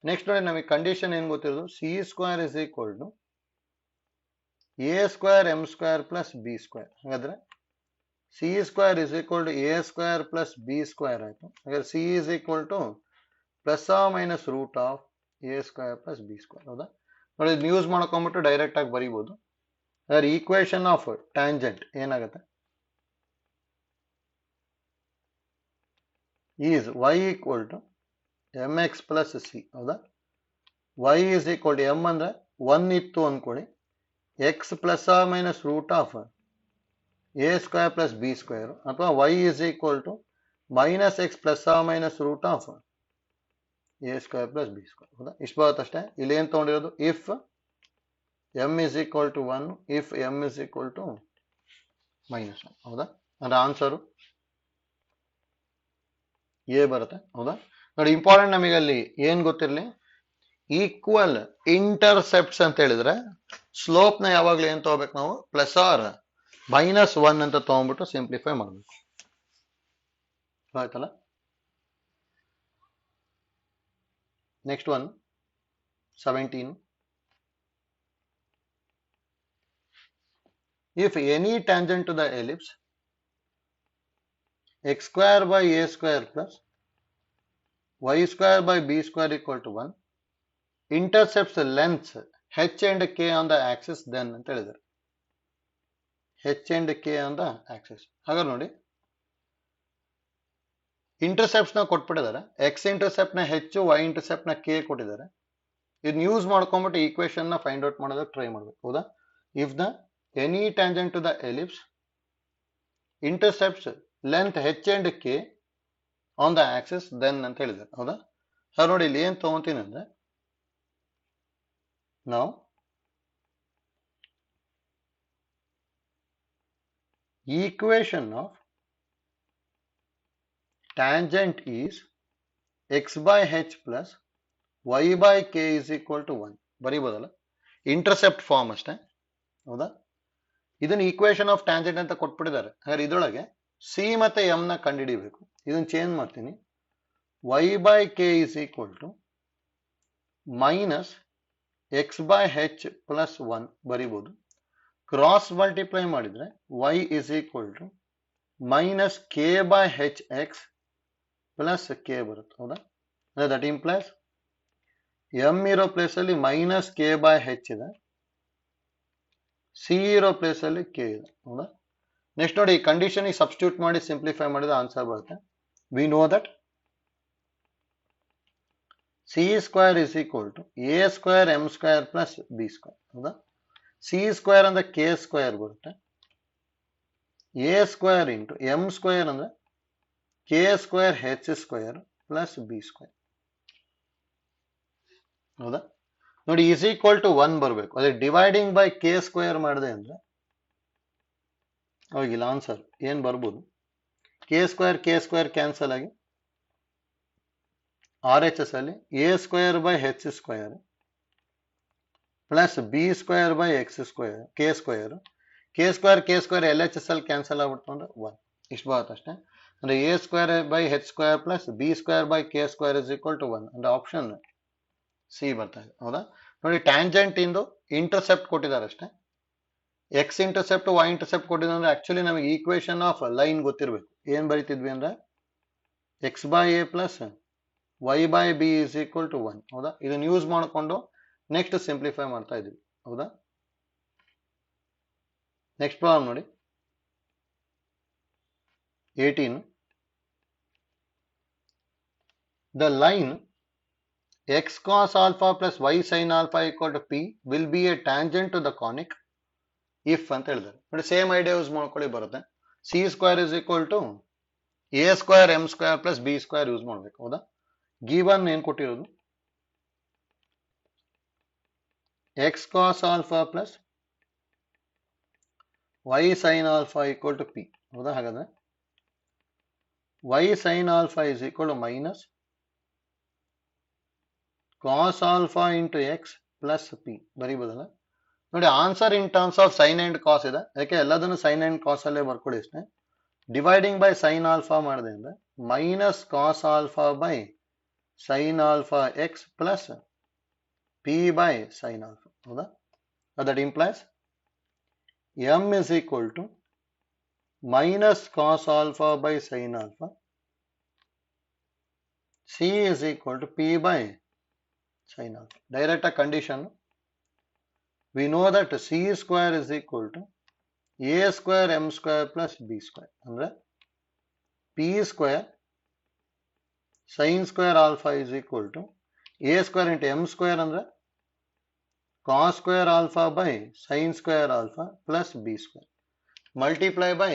ನೆಕ್ಸ್ಟ್ ನೋಡಿ ನಮಗೆ ಕಂಡೀಷನ್ ಏನ್ ಗೊತ್ತಿರೋದು c square is equal to a square m square plus b square ಹಾಗಾದ್ರೆ c square is equal to a square plus b square ಆಯ್ತು ಹಾಗಾದ್ರೆ c is equal to plus or minus root of a square plus b square ಹೌದಾ ನೋಡಿ use ಮಾಡ್ಕೊಂಡ್ಬಿಟ್ಟು direct ಆಗಿ ಬರೀಬಹುದು ಹಾಗಾದ್ರೆ equation of tangent ಏನಾಗುತ್ತೆ is y equal to mx plus c ಹೌದಾ y is equal to m ಅಂದ್ರೆ 1 ಇತ್ತು ಅನ್ಕೊಳ್ಳಿ x plus or minus root of a square plus b square ಅಥವಾ y is equal to minus x plus or minus root of a square plus b square ಹೌದಾ ಇಷ್ಟು ಬರುತ್ತಷ್ಟೇ ಇಲ್ಲಿ ಏನ್ ತಗೊಂಡಿರೋದು if m is equal to 1 if m is equal to minus 1 ಹೌದಾ ಅಂದ್ರೆ answer A ಬರುತ್ತೆ ಹೌದಾ ನೋಡಿ ಇಂಪಾರ್ಟೆಂಟ್ ನಮಗೆ ಅಲ್ಲಿ ಏನ್ ಗೊತ್ತಿರಲಿ ಈಕ್ವಲ್ ಇಂಟರ್ಸೆಪ್ಟ್ಸ್ ಅಂತ ಹೇಳಿದ್ರೆ ಸ್ಲೋಪ್ ನ ಯಾವಾಗ್ಲೂ ಏನ್ ತಗೋಬೇಕು ನಾವು ಪ್ಲಸ್ ಆರ್ ಮೈನಸ್ 1 ಅಂತ ತಗೊಂಡ್ಬಿಟ್ಟು ಸಿಂಪ್ಲಿಫೈ ಮಾಡಬೇಕು ಆಯ್ತಲ್ಲ next one 17 if any tangent to the ellipse x square by a square plus y square by b square equal to 1 intercepts lengths h and k on the axis then ಅಂತ ಹೇಳಿದ್ದಾರೆ h and k on the axis ಹಾಗಾದ್ರೆ ನೋಡಿ intercepts ನ ಕೊಟ್ಬಿಟ್ಟಿದ್ದಾರೆ x intercept ನ h y intercept ನ k ಕೊಟ್ಟಿದ್ದಾರೆ ಇದನ್ನ use ಮಾಡ್ಕೊಂಡ್ಬಿಟ್ಟು ಈಕ್ವೇಶನ್ ನ ಫೈಂಡ್ ಔಟ್ ಮಾಡೋದಕ್ಕೆ ಟ್ರೈ ಮಾಡ್ಬೇಕು ಹೌದಾ if the any tangent to the ellipse intercepts length h and k on the axis then ಅಂತ ಹೇಳಿದ್ದಾರೆ ಹೌದಾ ಹಾಗೆ ನೋಡಿ ಇಲ್ಲಿ ಏನ್ ತಗೊಂತೀನಿ ಅಂದ್ರೆ ನಾವು equation of tangent is x by h plus y by k is equal to 1 ಬರೀಬೋದಲ್ಲ ಇಂಟರ್ಸೆಪ್ಟ್ ಫಾರ್ಮ್ ಅಷ್ಟೇ ಹೌದಾ ಇದನ್ನ ಈಕ್ವೇಶನ್ ಆಫ್ ಟ್ಯಾಂಜೆಂಟ್ ಅಂತ ಕೊಟ್ಬಿಟ್ಟಿದ್ದಾರೆ ಹಾಗಾದ್ರೆ ಇದರೊಳಗೆ ಸಿ ಮತ್ತೆ ಎಂ ನ ಕಂಡುಹಿಡಿಯಬೇಕು ಇದನ್ನ ಚೇಂಜ್ ಮಾಡ್ತೀನಿ y by k is equal to minus x by h plus 1 ಬರೀಬಹುದು ಕ್ರಾಸ್ ಮಲ್ಟಿಪ್ಲೈ ಮಾಡಿದ್ರೆ y is equal to minus k by hx plus k ಬರುತ್ತೆ ಹೌದಾ ದಟ್ ಇಂಪ್ಲೈಸ್ m ಇರೋ ಪ್ಲೇಸ್ ಅಲ್ಲಿ ಮೈನಸ್ k by h ಇದೆ c ಇರೋ place ಅಲ್ಲಿ k ಇದೆ ಹೌದಾ ನೆಕ್ಸ್ಟ್ ನೋಡಿ ಕಂಡೀಷನ್ ಸಬ್ಸ್ಟಿಟ್ಯೂಟ್ ಮಾಡಿ ಸಿಂಪ್ಲಿಫೈ ಮಾಡಿದ್ರೆ ಆನ್ಸರ್ ಬರುತ್ತೆ we know that c square is equal to A square m square plus b square ಹೌದಾ ಸಿ ಸ್ಕ್ವೇರ್ ಅಂದ್ರೆ ಕೆ ಸ್ಕ್ವೇರ್ ಬರುತ್ತೆ a square into m square ಅಂದ್ರೆ k square h square plus b square ಹೌದಾ ನೋಡಿ is equal to 1 ಬರಬೇಕು ಅದೇ dividing by k square ಮಾಡಿದೆ ಅಂದ್ರೆ ಅವಾಗಿಲ್ಲ ಆನ್ಸರ್ ಏನ್ ಬರ್ಬೋದು ಕೆ ಸ್ಕ್ವೇರ್ ಕ್ಯಾನ್ಸಲ್ ಆಗಿ ಆರ್ ಎಚ್ ಎಸ್ ಅಲ್ಲಿ a square by h square plus b square by x square k square L H S ಅಲ್ಲಿ ಕ್ಯಾನ್ಸಲ್ ಆಗ್ಬಿಡ್ತು ಅಂದ್ರೆ 1 ಇಷ್ಟು ಬರುತ್ತೆ ಅಷ್ಟೇ ಅಂದ್ರೆ a square by h square plus b square by k square is equal to 1 ಅಂದ್ರೆ option C ಬರ್ತಾ ಇದೆ ಹೌದಾ ನೋಡಿ ಟ್ಯಾಂಜೆಂಟ್ ಇಂದು ಇಂಟರ್ಸೆಪ್ಟ್ ಕೊಟ್ಟಿದ್ದಾರೆ ಅಷ್ಟೇ ಎಕ್ಸ್ ಇಂಟರ್ಸೆಪ್ಟ್ ವೈ ಇಂಟರ್ಸೆಪ್ಟ್ ಕೊಟ್ಟಿದ್ದಾರೆ ಅಂದ್ರೆ ಆಕ್ಚುಲಿ ನಮಗೆ ಈಕ್ವೇಶನ್ ಆಫ್ ಲೈನ್ ಗೊತ್ತಿರಬೇಕು ಏನ್ ಬರೀತಿದ್ವಿ ಅಂದ್ರೆ x by a plus y by b is equal to 1 ಹೌದಾ ಇದನ್ನ ಯೂಸ್ ಮಾಡಿಕೊಂಡು ನೆಕ್ಸ್ಟ್ ಸಿಂಪ್ಲಿಫೈ ಮಾಡ್ತಾ ಇದ್ವಿ ಹೌದಾ ನೆಕ್ಸ್ಟ್ ಪ್ರಾಬ್ಲಮ್ ನೋಡಿ 18 the line x cos alpha plus y sin alpha equal to p will be a tangent to the conic if ಅಂತ ಹೇಳಿದ್ದಾರೆ ನೋಡಿ. ಸೇಮ್ ಐಡಿಯಾ ಯೂಸ್ ಮಾಡ್ಕೊಳ್ಳಿ ಬರುತ್ತೆ. C square is equal to A square m square plus b square use ಮಾಡ್ಬೇಕು. ಹೌದಾ? Given ಏನ್ ಕೊಟ್ಟಿರೋದು? X cos alpha plus y sin alpha equal to p. ಹೌದಾ? ಹಾಗಾದ್ರೆ y sin alpha is equal to minus cos alpha into x plus p ಬರೀಬೋದಲ್ಲ ನೋಡಿ. Answer in terms of sine and cos ಇದೆ, ಯಾಕೆ ಎಲ್ಲದನ್ನು sign and ಕಾಸ್ ಅಲ್ಲೇ ಬರ್ಕೊಡಿ ಅಷ್ಟೇ. Dividing by sine alpha ಮಾಡಿದೆ ಅಂದ್ರೆ minus cos alpha by sine alpha x plus p by sine alpha. ಹೌದಾ? That implies m is equal to minus cos alpha by sin alpha, c is equal to p by sin alpha. Direct a condition. We know that c square is equal to a square m square plus b square. Andre p square sin square alpha is equal to a square into m square andre cos square alpha by sin square alpha plus b square. Multiply by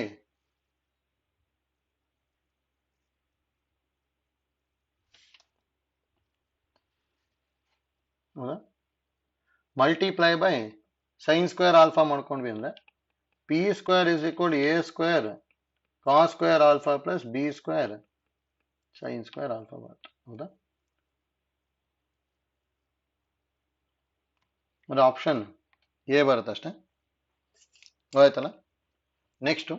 sin square alpha ಮಾಡ್ಕೊಂಡ್ವಿ ಅಂದ್ರೆ p square is equal to a square cos square alpha plus b square sin square alpha ಬರುತ್ತೆ. ಹೌದಾ? ಒಂದು option A ಬರುತ್ತೆ ಅಷ್ಟೇ. ಆಯ್ತಲ್ಲ? Next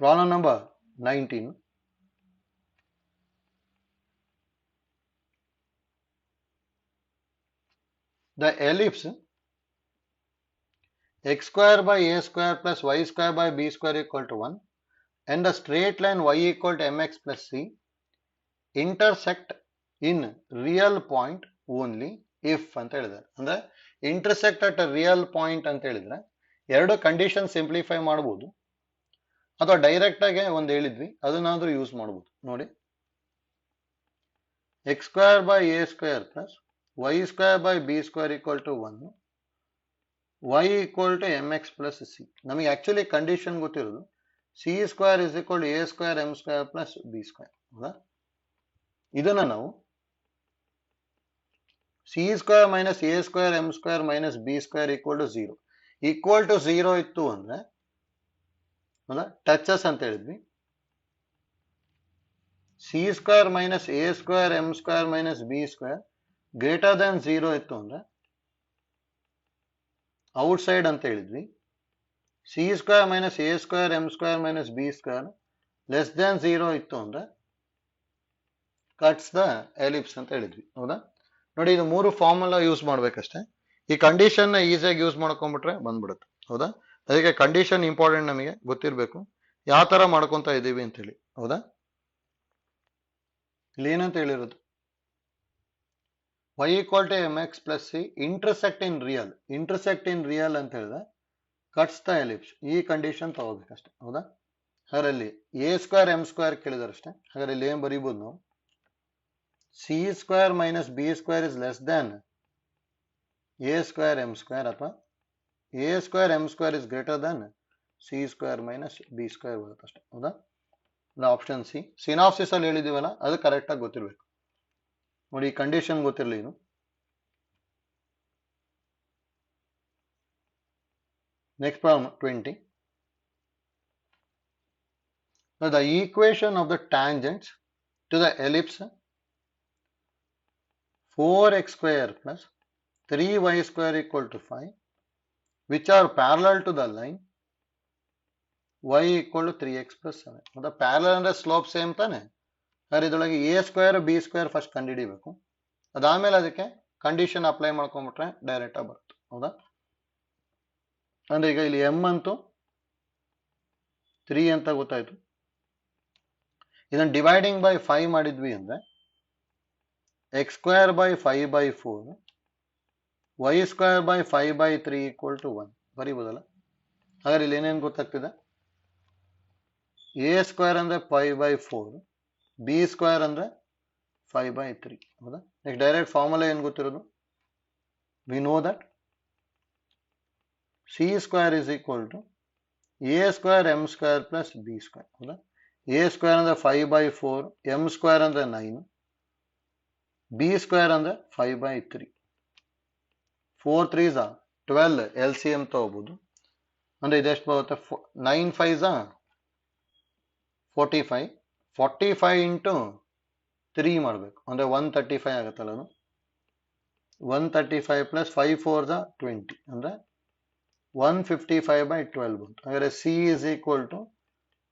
problem number 19. The ellipse x square by a square plus y square by b square equal to 1 and the straight line y equal to mx plus c intersect in real point only if ಅಂತ ಹೇಳಿದ್ದಾರೆ. ಅಂದ್ರೆ intersect at a real point ಅಂತ ಹೇಳಿದ್ರೆ ಎರಡು condition simplify ಮಾಡಬಹುದು ಅಥವಾ direct ಆಗಿ ಒಂದು ಹೇಳಿದ್ವಿ ಅದನ್ನಾದ್ರೂ ಯೂಸ್ ಮಾಡಬಹುದು. ನೋಡಿ, x square by a square plus y square by b square equal to 1, y equal to mx plus c. ನಮಗೆ ಆಕ್ಚುಲಿ ಕಂಡೀಷನ್ ಗೊತ್ತಿರೋದು c square is equal to a square m square plus b square. ಹೌದಾ? ಇದನ್ನ ನಾವು c square minus a square m square minus b square equal to 0 equal to 0 ಇತ್ತು ಅಂದ್ರೆ ಹೌದಾ touches ಅಂತ ಹೇಳಿದ್ವಿ. c square minus a square m square minus b square greater than 0 ಇತ್ತು ಅಂದ್ರೆ ಔಟ್ಸೈಡ್ ಅಂತ ಹೇಳಿದ್ವಿ. c square minus a square m square minus b square less than 0 ಇತ್ತು ಅಂದ್ರೆ ಕಟ್ಸ್ ದ ಎಲಿಪ್ಸ್ ಅಂತ ಹೇಳಿದ್ವಿ. ಹೌದಾ? ನೋಡಿ, ಇದು ಮೂರು ಫಾರ್ಮುಲಾ ಯೂಸ್ ಮಾಡ್ಬೇಕಷ್ಟೇ. ಈ ಕಂಡೀಷನ್ ಈಸಿಯಾಗಿ ಯೂಸ್ ಮಾಡ್ಕೊಂಡ್ಬಿಟ್ರೆ ಬಂದ್ಬಿಡುತ್ತೆ. ಹೌದಾ? ಅದಕ್ಕೆ ಕಂಡೀಷನ್ ಇಂಪಾರ್ಟೆಂಟ್, ನಮಗೆ ಗೊತ್ತಿರಬೇಕು ಯಾವ ತರ ಮಾಡ್ಕೊಂತ ಇದೀವಿ ಅಂತ ಹೇಳಿ. ಹೌದಾ? ಇಲ್ಲಿ ಏನಂತ ಹೇಳಿರೋದು y equal to mx plus c intersect in real. intersect in real ಅಂತ ಹೇಳಿದ್ರೆ ಕಟ್ಸ್ ದ ಎಲಿಪ್ಸ್. ಈ ಕಂಡೀಷನ್ ತಗೋಬೇಕಷ್ಟೇ. ಹೌದಾ? ಅದರಲ್ಲಿ a ಸ್ಕ್ವೇರ್ m ಸ್ಕ್ವೇರ್ ಕೇಳಿದಾರೆ ಅಷ್ಟೇ. ಹಾಗಾದ್ರೆ ಇಲ್ಲಿ ಏನ್ ಬರೀಬಹುದು ನಾವು? c square minus b square is less than a square m square ಅಥವಾ a square m square is greater than c square minus b square ಬರುತ್ತೆ ಅಷ್ಟೇ. ಹೌದಾ? Option C. ಸಿನಾಪ್ಸಿಸ್ ಅಲ್ಲಿ ಹೇಳಿದೀವಲ್ಲ ಅದು ಕರೆಕ್ಟ್ ಆಗಿ ಗೊತ್ತಿರ್ಬೇಕು. ನೋಡಿ, ಈ ಕಂಡೀಷನ್ ಗೊತ್ತಿರಲಿ. ಇದು next problem 20. The equation of the tangents to the ellipse 4x square plus 3y square equal to 5 which are parallel to the line y equal to 3x plus 7. ಹೌದಾ? Parallel ಅಂದ್ರೆ slope same ತಾನೆ. ಹಾಗಾದ್ರೆ ಇದರೊಳಗೆ a square b square first ಕಂಡುಹಿಡಿಬೇಕು. ಅದಾದ್ಮೇಲೆ ಅದಕ್ಕೆ condition apply ಮಾಡ್ಕೊಂಡ್ಬಿಟ್ರೆ direct ಆಗಿ ಬರುತ್ತೆ. ಹೌದಾ? ಅಂದ್ರೆ ಈಗ ಇಲ್ಲಿ m ಅಂತೂ 3 ಅಂತ ಗೊತ್ತಾಯ್ತು. ಇದನ್ನ ಡಿವೈಡಿಂಗ್ ಬೈ 5 ಮಾಡಿದ್ವಿ ಅಂದ್ರೆ x square by 5 by 4 y square by 5 by 3 equal to 1 ಬರೀಬೋದಲ್ಲ. ಹಾಗಾದ್ರೆ ಇಲ್ಲಿ ಏನೇನು ಗೊತ್ತಾಗ್ತಿದೆ? a ಸ್ಕ್ವೇರ್ ಅಂದ್ರೆ 5 ಬೈ 4, b ಸ್ಕ್ವೇರ್ ಅಂದ್ರೆ 5/3 ಹೌದಾ. ನೆಕ್ಸ್ಟ್ ಡೈರೆಕ್ಟ್ ಫಾರ್ಮುಲಾ ಏನು ಗೊತ್ತಿರೋದು, we know that c square is equal to A square m square plus b square ಹೌದಾ. ಎ ಸ್ಕ್ವೇರ್ ಅಂದರೆ 5/4, ಎಮ್ ಸ್ಕ್ವೇರ್ ಅಂದರೆ 9, ಬಿ ಸ್ಕ್ವೇರ್ ಅಂದರೆ 5/3. 4 3s 12, ಎಲ್ ಸಿ ಎಮ್ ತಗೋಬಹುದು. ಅಂದರೆ ಇದೆಷ್ಟು ಬರುತ್ತೆ, 9 5s 45, 45 ಇಂಟು 3 ಮಾಡಬೇಕು ಅಂದರೆ 135 ಆಗುತ್ತಲ್ಲ ಅದು. 135 ಪ್ಲಸ್ 5 4s 20 ಅಂದರೆ 155/12 ಬಂತು. ಹಾಗಾದರೆ c is equal to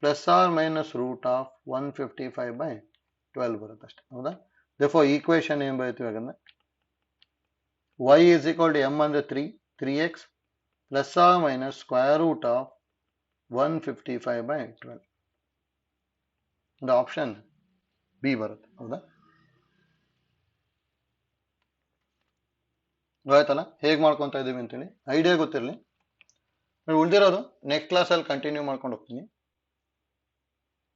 plus R minus root of 155/12 ಬರುತ್ತೆ ಅಷ್ಟೇ ಹೌದಾ. ದೇರ್ಫೋರ್ ಈಕ್ವೇಶನ್ ಏನು ಬರೀತೀವಿ ಹಾಗಂದ್ರೆ y is equal to m ಅಂದರೆ 3x plus R minus square root of 155/12 ಅಂದ್ರೆ ಆಪ್ಷನ್ ಬಿ ಬರುತ್ತೆ ಹೌದಾ. ಗೊತ್ತಾಯ್ತಲ್ಲ ಹೇಗೆ ಮಾಡ್ಕೊತಾ ಇದೀವಿ ಅಂತೇಳಿ, ಐಡಿಯಾ ಗೊತ್ತಿರಲಿ. ಉಳಿದಿರೋದು ನೆಕ್ಸ್ಟ್ ಕ್ಲಾಸಲ್ಲಿ ಕಂಟಿನ್ಯೂ ಮಾಡ್ಕೊಂಡು ಹೋಗ್ತೀನಿ.